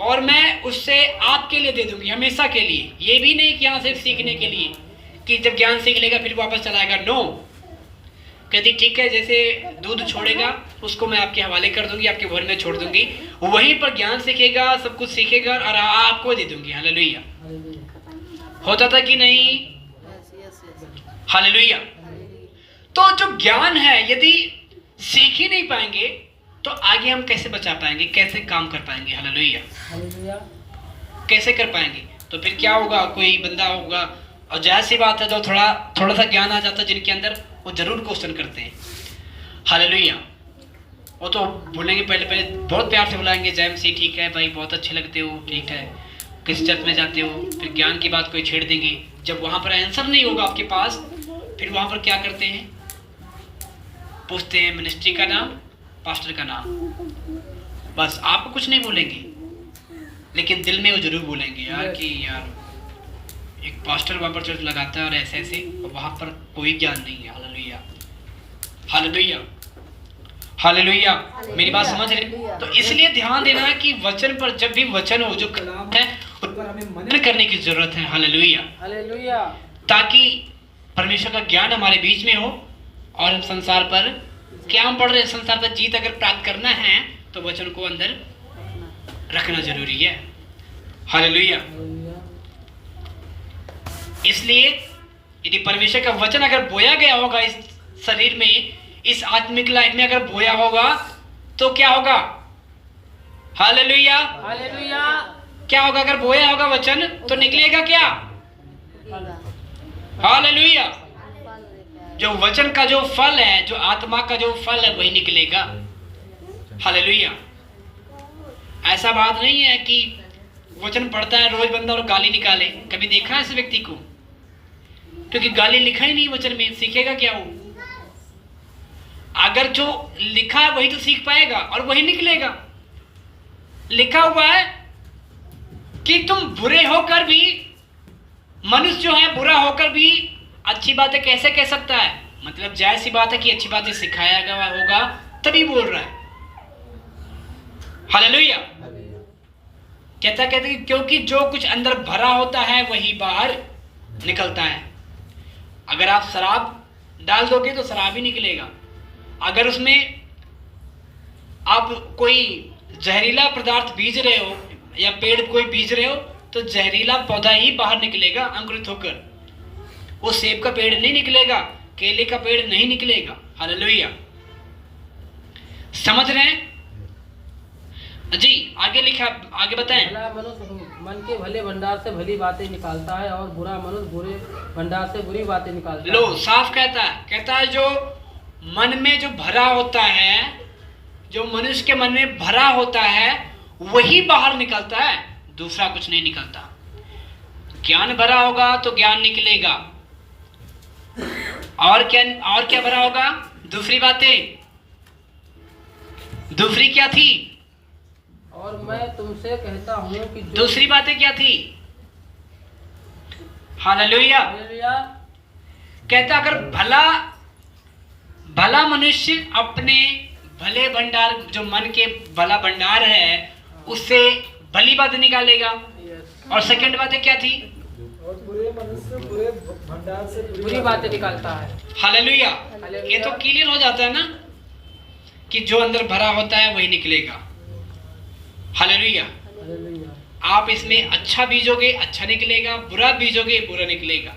और मैं उससे आपके लिए दे दूंगी, हमेशा के लिए। ये भी नहीं कि यहाँ सिर्फ सीखने के लिए कि जब ज्ञान सीख लेगा फिर वापस चलाएगा। नो। कहती ठीक है, जैसे दूध छोड़ेगा उसको मैं आपके हवाले कर दूंगी, आपके घर में छोड़ दूंगी, वहीं पर ज्ञान सीखेगा, सब कुछ सीखेगा और आपको दे दूंगी। हालेलुया। होता था कि नहीं? हालेलुया। तो जो ज्ञान है यदि सीख ही नहीं पाएंगे तो आगे हम कैसे बचा पाएंगे, कैसे काम कर पाएंगे? हालेलुया। कैसे कर पाएंगे? तो फिर क्या होगा, कोई बंदा होगा और जाहिर सी बात है, जो थोड़ा सा ज्ञान आ जाता है जिनके अंदर, वो जरूर क्वेश्चन करते हैं। हालेलुया। वो तो बोलेंगे, पहले बहुत प्यार से बुलाएंगे, जय मसीह, ठीक है भाई, बहुत अच्छे लगते हो, ठीक है, किस चर्च में जाते हो, फिर ज्ञान की बात कोई छेड़ देंगे। जब वहाँ पर आंसर नहीं होगा आपके पास, फिर वहाँ पर क्या करते हैं, पूछते हैं मिनिस्ट्री का नाम, पास्टर का नाम। बस आपको कुछ नहीं बोलेंगे, लेकिन दिल में वो जरूर बोलेंगे यार कि यार एक पास्टर वहाँ पर चर्च लगाता है और ऐसे ऐसे, और वहाँ पर कोई ज्ञान नहीं है। Hallelujah, hallelujah, hallelujah. मेरी बात समझ रहे? तो इसलिए ध्यान देना है कि वचन पर, जब भी वचन हो, जो कलाम है, उस पर हमें मनन करने की जरूरत है। Hallelujah, hallelujah. ताकि परमेश्वर का ज्ञान हमारे बीच में हो और हम संसार पर, क्या हम पढ़ रहे हैं, संसार पर जीत अगर प्राप्त करना है तो वचन को अंदर रखना जरूरी है। हालेलुया। इसलिए यदि परमेश्वर का वचन अगर बोया गया होगा इस शरीर में, इस आत्मिक लाइफ में अगर बोया होगा, तो क्या होगा? Hallelujah, hallelujah. क्या होगा? अगर बोया होगा वचन तो निकलेगा क्या? हालेलुया। जो वचन का जो फल है, जो आत्मा का जो फल है, वही निकलेगा। हालेलुया। ऐसा बात नहीं है कि वचन पढ़ता है रोज बंदा और गाली निकाले। कभी देखा है इस व्यक्ति को? क्योंकि गाली लिखा ही नहीं वचन में, सीखेगा क्या वो? अगर जो लिखा है वही तो सीख पाएगा और वही निकलेगा। लिखा हुआ है कि तुम बुरे होकर भी, मनुष्य जो है बुरा होकर भी अच्छी बातें कैसे कह सकता है? मतलब जायज सी बात है कि अच्छी बातें सिखाया गया होगा तभी बोल रहा है। हालेलुया। कहता कि क्योंकि जो कुछ अंदर भरा होता है वही बाहर निकलता है। अगर आप शराब डाल दोगे तो शराब ही निकलेगा। अगर उसमें आप कोई जहरीला पदार्थ बीज रहे हो या पेड़ कोई बीज रहे हो तो जहरीला पौधा ही बाहर निकलेगा अंकुरित होकर। वो सेब का पेड़ नहीं निकलेगा, केले का पेड़ नहीं निकलेगा। हालेलुया। समझ रहे हैं जी? आगे लिखा, आगे बताएं। भला मनुष्य मन के भले भंडार से भली बातें निकालता है और बुरा मनुष्य बुरे भंडार से बुरी बातें निकालता है। लो, साफ कहता है जो मन में जो भरा होता है, जो मनुष्य के मन में भरा होता है वही बाहर निकलता है, दूसरा कुछ नहीं निकलता। ज्ञान भरा होगा तो ज्ञान निकलेगा। और क्या भरा होगा? दूसरी बातें। दूसरी क्या थी? और मैं तुमसे कहता हूँ कि दूसरी बातें क्या थी? हालेलुया। हालेलुया। कहता अगर भला मनुष्य अपने भले भंडार, जो मन के भला भंडार है, उससे भली बात निकालेगा। और सेकंड बातें क्या थी? और बुरे मनुष्य बुरे भंडार से बुरी बातें निकालता है। हालेलुया। ये तो क्लियर हो जाता है ना कि जो अंदर भरा होता है वही निकलेगा। हालेलुया। हालेलुया। आप इसमें अच्छा बीजोगे अच्छा निकलेगा, बुरा बीजोगे बुरा निकलेगा।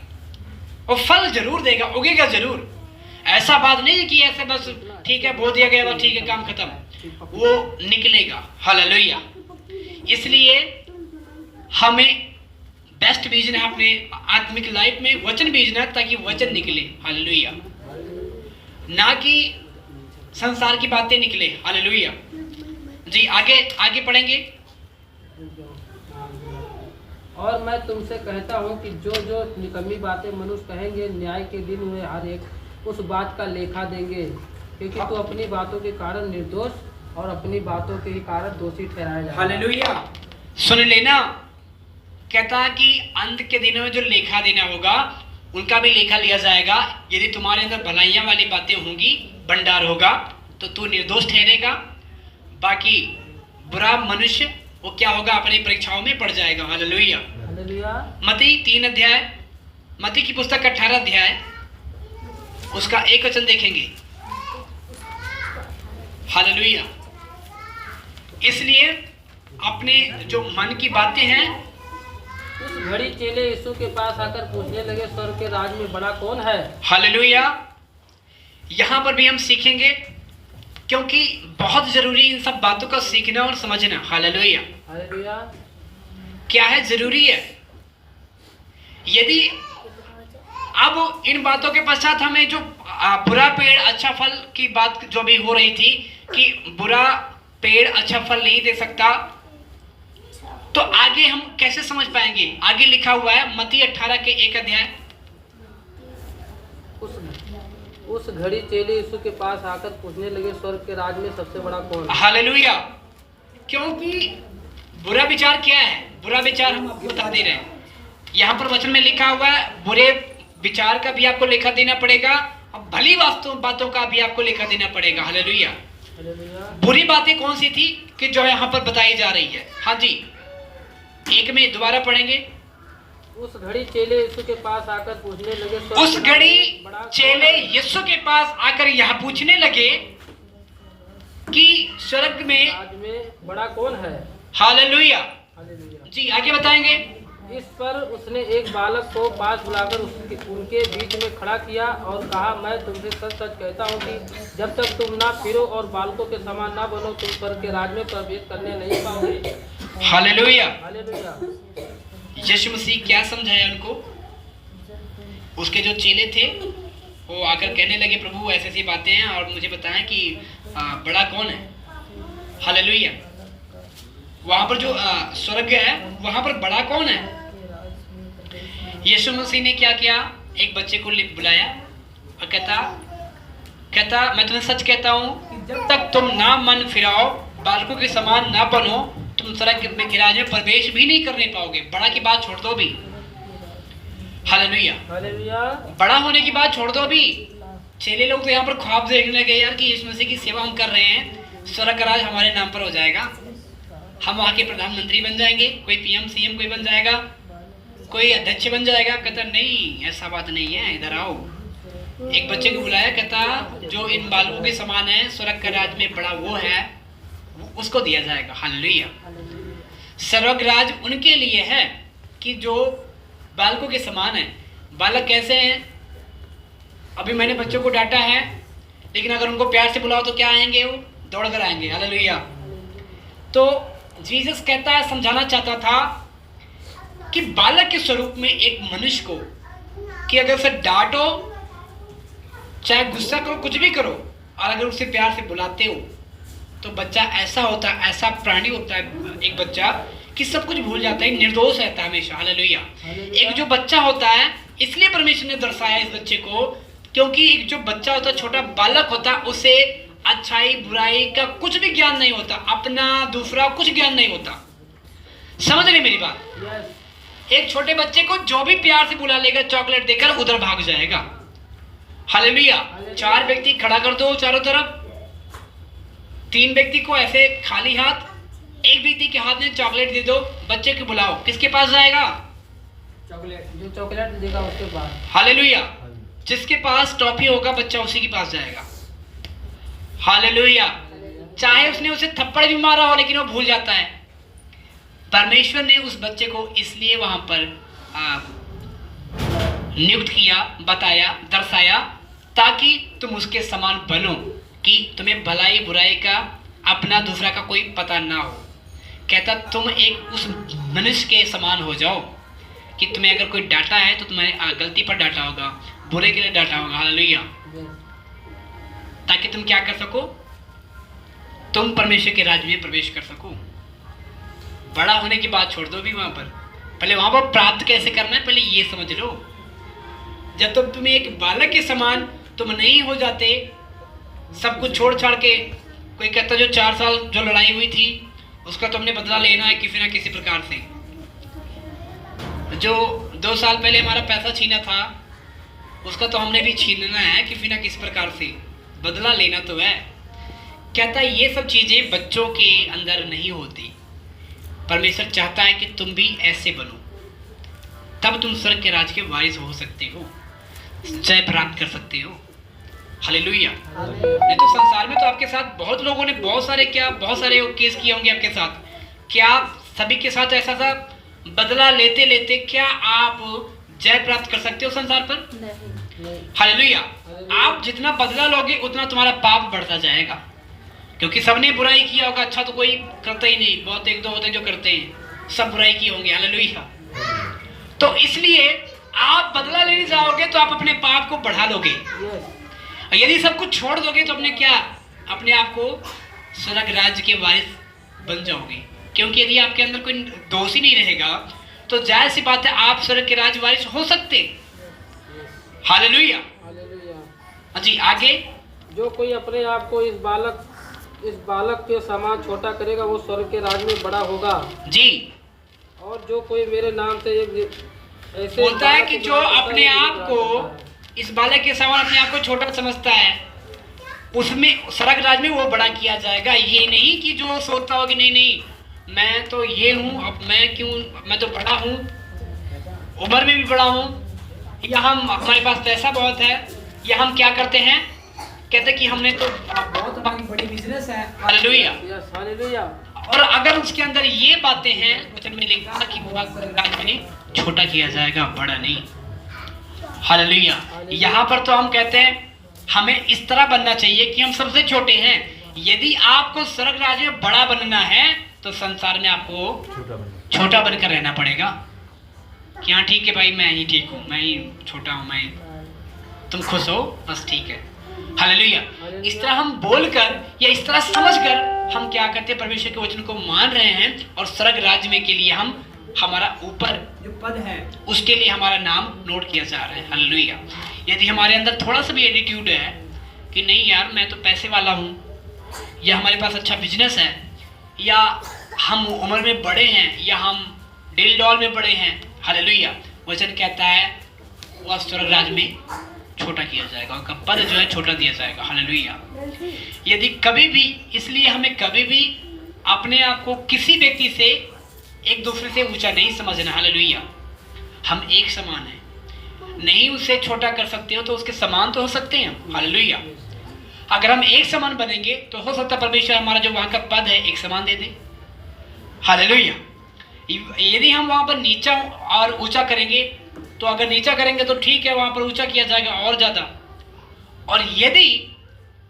और फल जरूर देगा, उगेगा जरूर। ऐसा बात नहीं है कि ऐसे बस ठीक है बोल दिया गया बस ठीक है काम खत्म, वो निकलेगा। हालेलुया। इसलिए हमें बेस्ट बीजना है अपने आत्मिक लाइफ में, वचन बीजना है ताकि वचन निकले। हालेलुया। ना कि संसार की बातें निकले। हालेलुया जी। आगे पढ़ेंगे। और मैं तुमसे कहता हूँ कि जो जो निकम्मी बातें मनुष्य कहेंगे, न्याय के दिन वे हर एक उस बात का लेखा देंगे, क्योंकि तू अपनी बातों के कारण निर्दोष और अपनी बातों के ही कारण दोषी ठहराया जाएगा। हालेलुया। सुन लेना, कहता है कि अंत के दिनों में जो लेखा देना होगा उनका भी लेखा लिया जाएगा। यदि तुम्हारे अंदर भलाइयां वाली बातें होंगी, भंडार होगा, तो तू निर्दोष ठहरेगा। बाकी बुरा मनुष्य वो क्या होगा? अपनी परीक्षाओं में पड़ जाएगा। हालेलुया। हालेलुया। मत्ती 3 अध्याय, मत्ती की पुस्तक का 18 अध्याय, उसका 1 वचन देखेंगे। हालेलुया। इसलिए अपने जो मन की बातें हैं, उस घड़ी चेले यीशु के पास आकर पूछने लगे, स्वर्ग के राज में बड़ा कौन है? हालेलुया। यहाँ पर भी हम सीखेंगे, क्योंकि बहुत जरूरी इन सब बातों का सीखना और समझना। हालेलुया। हालेलुया। क्या है? जरूरी है। यदि अब इन बातों के पश्चात हमें जो बुरा पेड़ अच्छा फल की बात जो भी हो रही थी कि बुरा पेड़ अच्छा फल नहीं दे सकता, तो आगे हम कैसे समझ पाएंगे? आगे लिखा हुआ है मत्ती 18 के 1 अध्याय। उस घड़ी चेले यीशु के पास आकर पूछने लगे, स्वर्ग के राज में सबसे बड़ा कौन है? हालेलुया। क्योंकि बुरा विचार क्या है? बुरा विचार हम आपको बता दे रहे हैं। यहाँ पर वचन में लिखा हुआ है बुरे विचार का भी आपको लेखा देना पड़ेगा और भली बातों का भी आपको लेखा देना पड़ेगा। हालेलुया। बुरी बातें कौन सी थी कि जो यहाँ पर बताई जा रही है? हाँ जी, एक में दोबारा पढ़ेंगे। उस घड़ी चेले यीशु के पास आकर पूछने लगे, उस घड़ी चेले यीशु के पास आकर यहाँ पूछने लगे कि स्वर्ग में राज में बड़ा कौन है? हालेलुया। हालेलुया। जी आगे बताएंगे। इस पर उसने एक बालक को पास बुलाकर उनके बीच में खड़ा किया और कहा, मैं तुमसे सच सच कहता हूँ कि जब तक तुम ना फिरो और बालकों के समान ना बनो, तुम स्वर्ग के राज में प्रवेश करने नहीं पाओगे। हालेलुया। हालेलुया। यीशु मसीह क्या समझाया उनको? उसके जो चेले थे वो आकर कहने लगे, प्रभु ऐसी ऐसी बातें हैं और मुझे बताएं कि बड़ा कौन है? हालेलुया। वहां पर जो स्वर्ग है वहां पर बड़ा कौन है? यीशु मसीह ने क्या किया? एक बच्चे को बुलाया और कहता मैं तुम्हें सच कहता हूँ कि जब तक तुम ना मन फिराओ, बालकों के समान ना बनो, तुम स्वर्ग में के राज में प्रवेश भी नहीं करने पाओगे। बड़ा की बात छोड़ दो भी। हालेलुया। हालेलुया। बड़ा होने की बात छोड़ दो भी। चेले लोग तो यहाँ पर ख्वाब देखने लगे यार कि यीशु मसीह की सेवा हम कर रहे हैं, स्वर्ग का राज हमारे नाम पर हो जाएगा, हम वहाँ के प्रधानमंत्री बन जाएंगे, कोई पीएम सीएम कोई बन जाएगा, कोई अध्यक्ष बन जाएगा। कहता नहीं, ऐसा बात नहीं है, इधर आओ। एक बच्चे को बुलाया, कहता जो इन बालकों के समान है, स्वर्ग का राज में बड़ा वो है, उसको दिया जाएगा। हालेलुया। स्वर्ग राज उनके लिए है कि जो बालकों के समान है। बालक कैसे हैं? अभी मैंने बच्चों को डांटा है, लेकिन अगर उनको प्यार से बुलाओ तो क्या आएंगे? वो दौड़ कर आएंगे। हालेलुया। तो जीसस कहता है, समझाना चाहता था कि बालक के स्वरूप में एक मनुष्य को कि अगर उसे डांटो, चाहे गुस्सा करो, कुछ भी करो, और अगर उसे प्यार से बुलाते हो तो बच्चा ऐसा होता है, ऐसा प्राणी होता है एक बच्चा कि सब कुछ भूल जाता है, निर्दोष रहता है हमेशा। हालेलुया। एक जो बच्चा होता है, इसलिए परमेश्वर ने दर्शाया इस बच्चे को, क्योंकि एक जो बच्चा होता है, छोटा बालक होता है, उसे अच्छाई बुराई का कुछ भी ज्ञान नहीं होता, अपना दूसरा कुछ ज्ञान नहीं होता। समझ रहे मेरी बात? एक छोटे बच्चे को जो भी प्यार से बुला लेगा, चॉकलेट देकर उधर भाग जाएगा। हालेलुया। 4 व्यक्ति खड़ा कर दो चारों तरफ, 3 व्यक्ति को ऐसे खाली हाथ, एक व्यक्ति के हाथ में चॉकलेट दे दो, बच्चे को बुलाओ, किसके पास जाएगा? चॉकलेट, जो चॉकलेट देगा उसके पास। हालेलुया। जिसके पास टॉफी होगा बच्चा उसी के पास जाएगा। हालेलुया। चाहे उसने उसे थप्पड़ भी मारा हो, लेकिन वो भूल जाता है। परमेश्वर ने उस बच्चे को इसलिए वहां पर नियुक्त किया, बताया, दर्शाया, ताकि तुम उसके समान बनो, कि तुम्हें भलाई बुराई का, अपना दूसरा का कोई पता ना हो। कहता तुम एक उस मनुष्य के समान हो जाओ कि तुम्हें अगर कोई डांटा है तो तुम्हें गलती पर डांटा होगा, बुरे के लिए डांटा होगा। हालेलुया। ताकि तुम क्या कर सको? तुम परमेश्वर के राज्य में प्रवेश कर सको। बड़ा होने की बात छोड़ दो भी वहां पर, पहले वहां पर प्राप्त कैसे करना है पहले ये समझ लो। जब तक तुम्हें एक बालक के समान तुम नहीं हो जाते, सब कुछ छोड़ छाड़ के, कोई कहता जो 4 साल जो लड़ाई हुई थी उसका तुमने बदला लेना है किसी ना किसी प्रकार से, जो 2 साल पहले हमारा पैसा छीना था उसका तो हमने भी छीनना है किसी ना किसी प्रकार से, बदला लेना तो है। कहता है ये सब चीजें बच्चों के अंदर नहीं होती। परमेश्वर चाहता है कि तुम भी ऐसे बनो, तब तुम स्वर्ग के राज के वारिस हो सकते हो, जय प्राप्त कर सकते हो। हालेलुया। नहीं तो संसार में तो आपके साथ बहुत लोगों ने बहुत सारे केस किए होंगे आपके साथ। क्या सभी के साथ ऐसा सा बदला लेते लेते क्या आप जय प्राप्त कर सकते हो संसार पर? हालेलुया। आप जितना बदला लोगे उतना तुम्हारा पाप बढ़ता जाएगा, क्योंकि सबने बुराई किया होगा, अच्छा तो कोई करता ही नहीं, बहुत 1-2 होते जो करते हैं, सब बुराई किए होंगे। हालेलुया। तो इसलिए आप बदला लेने जाओगे तो आप अपने पाप को बढ़ा लोगे। यस यदि सब कुछ छोड़ दोगे तो अपने आप को स्वर्ग राज्य के वारिस बन जाओगे। क्योंकि यदि आपके अंदर कोई दोष ही नहीं रहेगा तो जाहिर सी बात है आप स्वर्ग के राज्य वारिस हो सकते। हालेलुया। हालेलुया। जी आगे। जो कोई अपने आप को इस बालक के समान छोटा करेगा वो स्वर्ग के राज्य में बड़ा होगा। जी। और जो कोई मेरे नाम से ऐसे बोलता है कि जो अपने आप को इस बालक के समान अपने आप को छोटा समझता है उसमें स्वर्ग राज्य में वो बड़ा किया जाएगा। ये नहीं कि जो सोचता हो कि नहीं मैं तो ये हूँ, अब मैं तो बड़ा हूँ, उम्र में भी बड़ा हूँ, या हमारे पास पैसा बहुत है, या हम क्या करते हैं, कहते कि हमने तो बहुत बड़ी बिजनेस है। हालेलुया। Yes hallelujah. और अगर उसके अंदर ये बातें हैं, वचन में लिखा कि वो राज्य में छोटा किया जाएगा, बड़ा नहीं। हालेलुया। यहाँ पर तो हम कहते हैं हमें इस तरह बनना चाहिए कि हम सबसे छोटे हैं। यदि आपको स्वर्ग राज्य में बड़ा बनना है तो संसार में आपको छोटा बनकर रहना पड़ेगा। कि हाँ ठीक है भाई, मैं ही ठीक हूँ, मैं ही छोटा हूँ, तुम खुश हो बस, ठीक है। हालेलुया। इस तरह हम बोलकर या इस तरह समझकर हम क्या करते हैं, परमेश्वर के वचन को मान रहे हैं और स्वर्ग राज्य में के लिए हम हमारा ऊपर जो पद है उसके लिए हमारा नाम नोट किया जा रहा है। हालेलुया। यदि हमारे अंदर थोड़ा सा भी एटीट्यूड है कि नहीं यार मैं तो पैसे वाला हूँ, या हमारे पास अच्छा बिजनेस है, या हम उम्र में बड़े हैं, या हम डिल डॉल में बड़े हैं, हालेलुया, वचन कहता है वह स्वर्ग राज्य में छोटा किया जाएगा, उनका पद जो है छोटा दिया जाएगा। हालेलुया। यदि कभी भी, इसलिए हमें कभी भी अपने आप को किसी व्यक्ति से एक दूसरे से ऊंचा नहीं समझना। हालेलुया। हम एक समान हैं, नहीं उसे छोटा कर सकते हो तो उसके समान तो हो सकते हैं। हालेलुया। अगर हम एक समान बनेंगे तो हो सकता है परमेश्वर हमारा जो वहां का पद है एक समान दे दे। हालेलुया। यदि हम वहां पर नीचा और ऊंचा करेंगे तो अगर नीचा करेंगे तो ठीक है, वहां पर ऊंचा किया जाएगा और ज्यादा, और यदि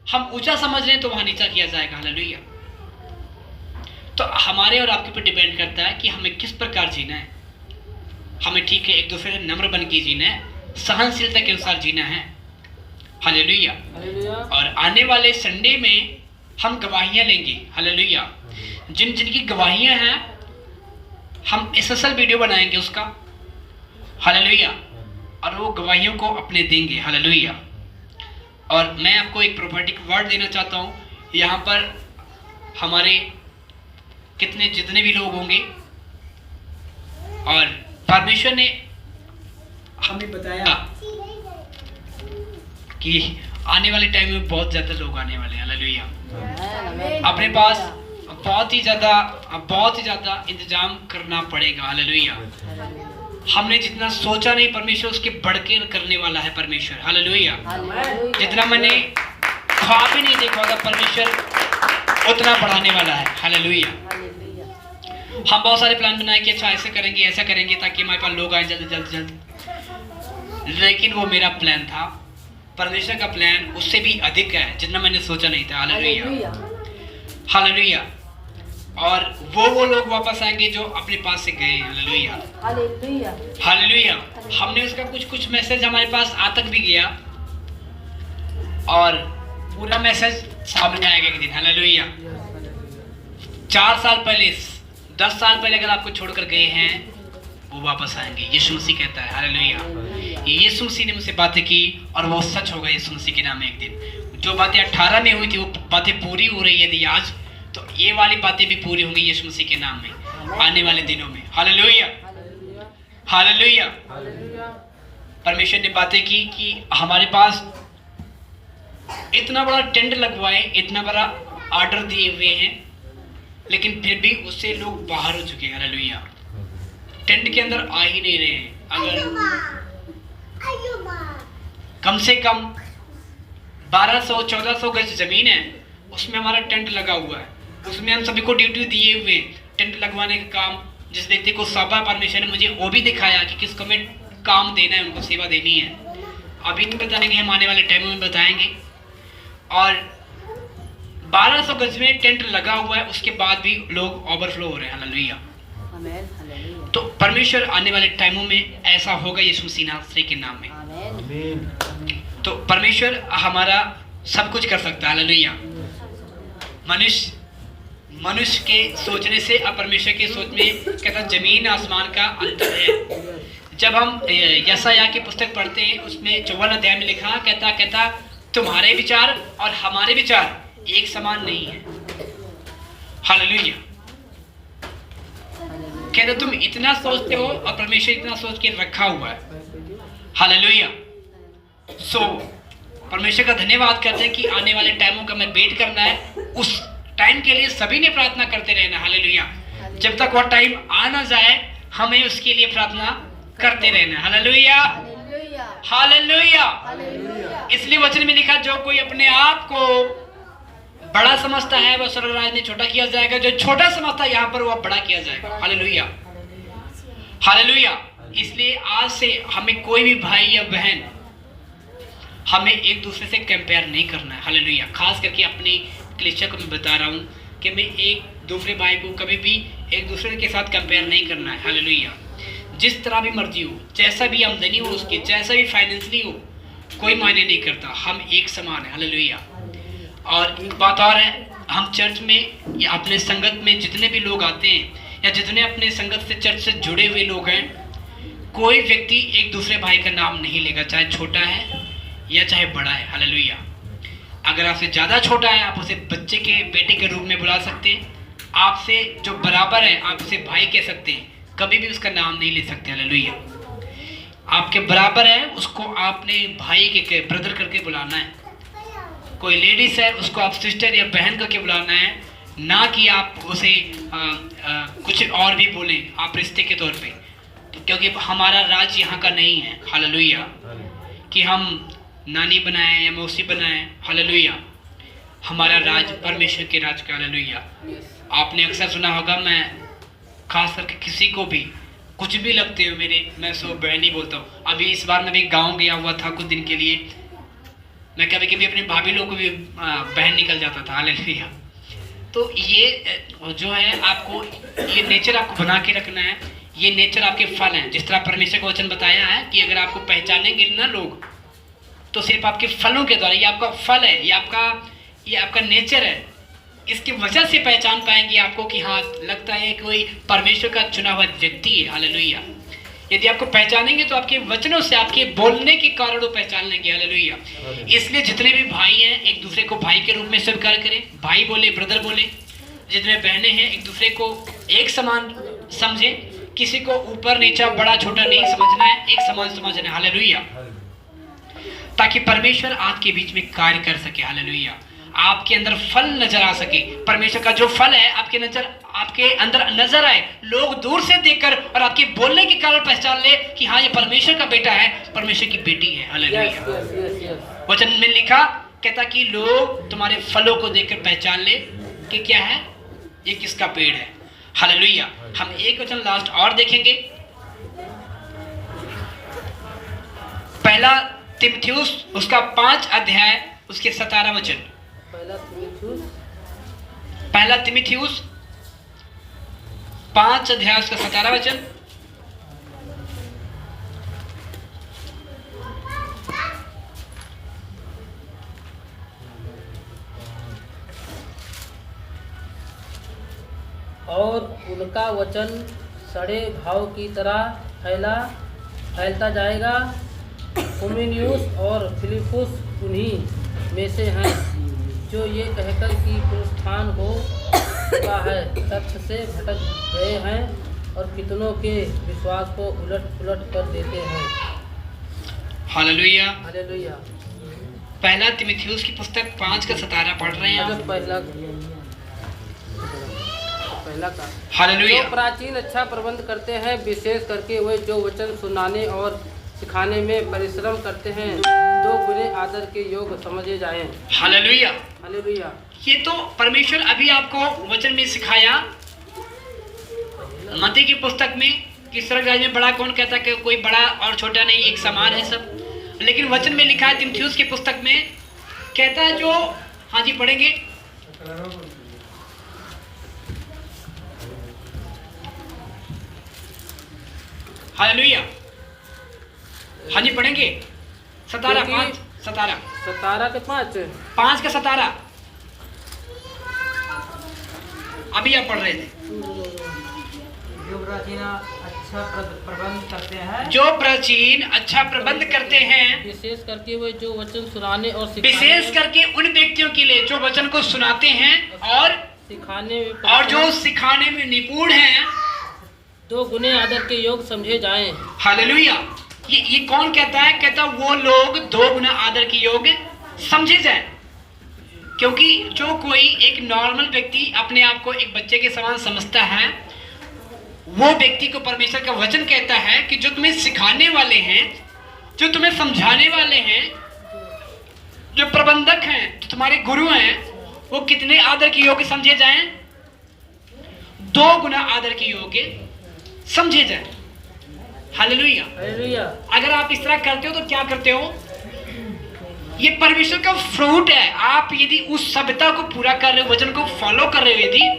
हम ऊंचा समझ रहे हैं तो वहां नीचा किया जाएगा। हालेलुया। तो हमारे और आपके ऊपर डिपेंड करता है कि हमें किस प्रकार जीना है। हमें ठीक है एक दूसरे से नम्र बन के जीना है, सहनशीलता के अनुसार जीना है। हालेलुया। और आने वाले संडे में हम गवाहियां लेंगे। हालेलुया। जिनकी गवाहियां हैं हम स्पेशल वीडियो बनाएंगे उसका। हालेलुया। और वो गवाहियों को अपने देंगे। हालेलुया। और मैं आपको एक प्रोफेटिक वर्ड देना चाहता हूँ। यहाँ पर हमारे जितने भी लोग होंगे, और परमेश्वर ने हमें बताया कि आने वाले टाइम में बहुत ज्यादा लोग आने वाले हैं। हालेलुया। अपने पास बहुत ही ज्यादा इंतजाम करना पड़ेगा। हालेलुया। हमने जितना सोचा नहीं, परमेश्वर उसके बढ़ के करने वाला है परमेश्वर। हालेलुया। जितना मैंने ख्वाब भी नहीं देखा होगा परमेश्वर उतना बढ़ाने वाला है। हालेलुया। हम बहुत सारे प्लान बनाए कि अच्छा ऐसे करेंगे, ऐसा करेंगे ताकि हमारे पास लोग आए जल्द, लेकिन वो मेरा प्लान था। परमेश्वर का प्लान उससे भी अधिक है जितना मैंने सोचा नहीं था। हालेलुया। हालेलुया। और वो लोग वापस आएंगे जो अपने पास से गए। हालेलुया। हालेलुया। हमने उसका कुछ मैसेज हमारे पास आ तक भी गया और पूरा मैसेज सामने आएगा एक दिन। हालेलुया। 4 साल पहले, 10 साल पहले अगर आपको छोड़कर गए हैं वो वापस आएंगे। यीशु मसीह कहता है। हालेलुया। यीशु मसीह ने मुझसे बातें की और वो सच होगा यीशु मसीह के नाम में। एक दिन जो बातें 18 में हुई थी वो बातें पूरी हो रही है यदि आज, तो ये वाली बातें भी पूरी होंगी यीशु मसीह के नाम में आने वाले दिनों में। हालेलुया। हालेलुया। परमेश्वर ने बातें की कि हमारे पास इतना बड़ा टेंट लगवाए, इतना बड़ा ऑर्डर दिए हुए हैं, लेकिन फिर भी उससे लोग बाहर हो चुके हैं। हालेलुया। टेंट के अंदर आ ही नहीं रहे हैं। अगर कम से कम 1200-1400 गज जमीन है उसमें हमारा टेंट लगा हुआ है, उसमें हम सभी को ड्यूटी दिए हुए हैं टेंट लगवाने का काम। जिस व्यक्ति को सौंपा परमेश्वर ने मुझे वो भी दिखाया कि किसको में काम देना है, उनको सेवा देनी है। अभी नहीं बताएंगे, हम आने वाले टाइम में बताएंगे। और 1200 गज में टेंट लगा हुआ है, उसके बाद भी लोग ओवरफ्लो हो रहे हैं। हालेलुया। आमीन हालेलुया तो परमेश्वर आने वाले टाइमों में ऐसा होगा यीशु मसीह नासरी के नाम में। आमीन आमीन। तो परमेश्वर हमारा सब कुछ कर सकता है। हालेलुया। मनुष्य के सोचने से और परमेश्वर के सोच में कहता जमीन आसमान का अंतर है। जब हम यशायाह की पुस्तक पढ़ते हैं उसमें 54 अध्याय में लिखा कहता तुम्हारे विचार और हमारे विचार एक समान नहीं है। हालेलुया। कहता तुम इतना सोचते हो और परमेश्वर इतना सोच के रखा हुआ है। हालेलुया। सो परमेश्वर का धन्यवाद करते हैं कि आने वाले टाइमों का हमें वेट करना है। उस टाइम के लिए सभी ने प्रार्थना करते रहना। हालेलुया। जब तक वह टाइम आ ना जाए हमें उसके लिए प्रार्थना करते रहना। Hallelujah hallelujah. इसलिए वचन में लिखा जो कोई अपने आप को बड़ा समझता है वह स्वर्ग राज्य में छोटा किया जाएगा, जो छोटा समझता है यहाँ पर वह बड़ा किया जाएगा। Hallelujah hallelujah. इसलिए आज से हमें कोई भी भाई या बहन हमें एक दूसरे से कंपेयर नहीं करना है। हालेलुया। खास करके अपनी कलीसिया को मैं बता रहा हूँ कि मैं एक दूसरे भाई को कभी भी एक दूसरे के साथ कंपेयर नहीं करना है। हालेलुया। जिस तरह भी मर्जी हो, जैसा भी आमदनी हो उसकी, जैसा भी फाइनेंशियली हो, कोई मायने नहीं करता, हम एक समान है। हालेलुया। और एक बात और है, हम चर्च में या अपने संगत में जितने भी लोग आते हैं या जितने अपने संगत से चर्च से जुड़े हुए लोग हैं, कोई व्यक्ति एक दूसरे भाई का नाम नहीं लेगा, चाहे छोटा है या चाहे बड़ा है। हालेलुया। अगर आपसे ज़्यादा छोटा है आप उसे बच्चे के बेटे के रूप में बुला सकते हैं, आपसे जो बराबर है आप उसे भाई कह सकते हैं, कभी भी उसका नाम नहीं ले सकते। हालेलुया। आपके बराबर है उसको आपने भाई के ब्रदर करके बुलाना है। कोई लेडीज है उसको आप सिस्टर या बहन करके बुलाना है, ना कि आप उसे कुछ और भी बोलें आप रिश्ते के तौर पे, क्योंकि हमारा राज यहाँ का नहीं है। हालेलुया। कि हम नानी बनाए या मौसी बनाए। हालेलुया। हमारा राज परमेश्वर के राज का। हालेलुया। आपने अक्सर सुना होगा, मैं खास करके किसी को भी कुछ भी लगते हो मेरे, मैं सो बहन ही बोलता हूँ। अभी इस बार मैं भी गांव गया हुआ था कुछ दिन के लिए, मैं कभी कभी अपने भाभी लोग को भी बहन निकल जाता था। हालेलुया। तो ये जो है आपको ये नेचर आपको बना के रखना है। ये नेचर आपके फल हैं। जिस तरह परमेश्वर का वचन बताया है कि अगर आपको पहचानेंगे ना लोग तो सिर्फ आपके फलों के द्वारा, ये आपका फल है, ये आपका नेचर है, इसकी वजह से पहचान पाएंगे आपको कि हाँ लगता है कोई परमेश्वर का चुना हुआ व्यक्ति है। हालेलुया। यदि आपको पहचानेंगे तो आपके वचनों से, आपके बोलने के कारण वो पहचान लेंगे। हालेलुया। इसलिए जितने भी भाई हैं एक दूसरे को भाई के रूप में स्वीकार करें, भाई बोले ब्रदर बोले। जितने बहनें हैं एक दूसरे को एक समान समझें, किसी को ऊपर नीचा बड़ा छोटा नहीं समझना है, एक समान समझना है। हालेलुया। ताकि परमेश्वर आपके बीच में कार्य कर सके। हालेलुया। आपके अंदर फल नजर आ सके। परमेश्वर का जो फल है आपके अंदर नजर आए, लोग दूर से देखकर और आपके बोलने के कारण पहचान ले कि हाँ ये परमेश्वर का बेटा है, परमेश्वर की बेटी है। हालेलुया। वचन में लिखा कहता कि लोग तुम्हारे फलों को देखकर पहचान ले कि क्या है, ये किसका पेड़ है। हालेलुया। हम एक वचन लास्ट और देखेंगे, पहला तीमुथियुस उसका 5 अध्याय उसके 17 वचन। पहला तीमुथियुस 5 अध्याय उसका 17 वचन। और उनका वचन सड़े घाव की तरह फैलता जाएगा। हुमिनियुस और फिलिपुस उन्हीं में से हैं जो ये कहकर कि पुनरुत्थान हो चुका है सत्य से भटक गए हैं और कितनों के विश्वास को उलट पुलट कर देते हैं। हालेलुया। हालेलुया। पहला तीमुथियुस की पुस्तक 5 का 17 पढ़ रहे हैं आप। पहला का हालेलुया। जो प्राचीन अच्छा प्रबंध करते हैं, विशेष करके वे जो वचन सुनाने और सिखाने में परिश्रम करते हैं, जो बुरे आदर के योग समझे जाएं। हालेलुया। हालेलुया। ये तो परमेश्वर अभी आपको वचन में सिखाया। मत्ती की पुस्तक में कि स्वर्ग राज्य में बड़ा कौन कहता कि कोई बड़ा और छोटा नहीं, एक समान है सब। लेकिन वचन में लिखा है तीमुथियुस की पुस्तक में कहता है जो, हाँ जी पढ़ेंगे, हालेलुया। हाँ जी, पढ़ेंगे। सतारा, क्योंकि- 5 सतारा, 17 के 5। 5 का 17 अभी आप पढ़ रहे थे। जो प्राचीन अच्छा प्रबंध करते हैं, जो प्राचीन अच्छा प्रबंध करते हैं, विशेष करके वे जो वचन सुनाने और सिखाने विशेष करके उन व्यक्तियों के लिए जो वचन को सुनाते हैं और सिखाने में और जो सिखाने में निपुण हैं। 2 गुने आदर के योग समझे जाएं। हालेलुया। ये कौन कहता है? कहता वो लोग 2 गुना आदर के योग्य समझे जाए। क्योंकि जो कोई एक नॉर्मल व्यक्ति अपने आप को एक बच्चे के समान समझता है, वो व्यक्ति को परमेश्वर का वचन कहता है कि जो तुम्हें सिखाने वाले हैं, जो तुम्हें समझाने वाले हैं, जो प्रबंधक हैं, जो तुम्हारे गुरु हैं, वो कितने आदर के योग्य समझे जाएं? 2 गुना आदर के योग्य समझे जाएं। हालेलुया। हालेलुया। अगर आप इस तरह करते हो तो क्या करते हो? ये परमेश्वर का फ्रूट है। आप यदि उस सभ्यता को पूरा कर रहे हो, वचन को फॉलो कर रहे हो यदि,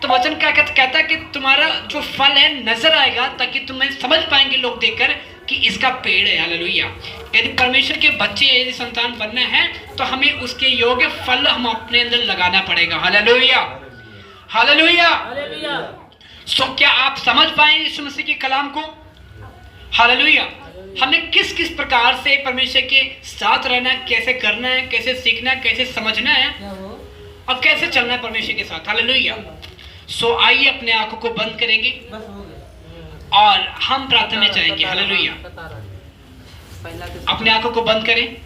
तो वचन क्या कहता है कि तुम्हारा जो फल है नजर आएगा, ताकि तुम्हें समझ पाएंगे लोग देखकर कि इसका पेड़ है। हालेलुया। यदि परमेश्वर के बच्चे, यदि संतान बनना है, तो हमें उसके योग्य फल हम अपने अंदर लगाना पड़ेगा। Hallelujah, hallelujah. हालेलुया। सो क्या आप समझ पाए यीशु मसीह के कलाम को? हालेलुया। हमें किस किस प्रकार से परमेश्वर के साथ रहना है, कैसे करना है, कैसे सीखना है, कैसे समझना है और कैसे चलना है परमेश्वर के साथ। हालेलुया। सो आइए अपने आंखों को बंद करेंगे बस हो गया। और हम प्रार्थना में जाएंगे। हालेलुया। अपने आंखों को बंद करें।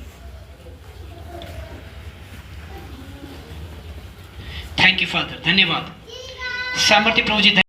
थैंक यू फादर, धन्यवाद। सामर्थ्य प्रभु जी।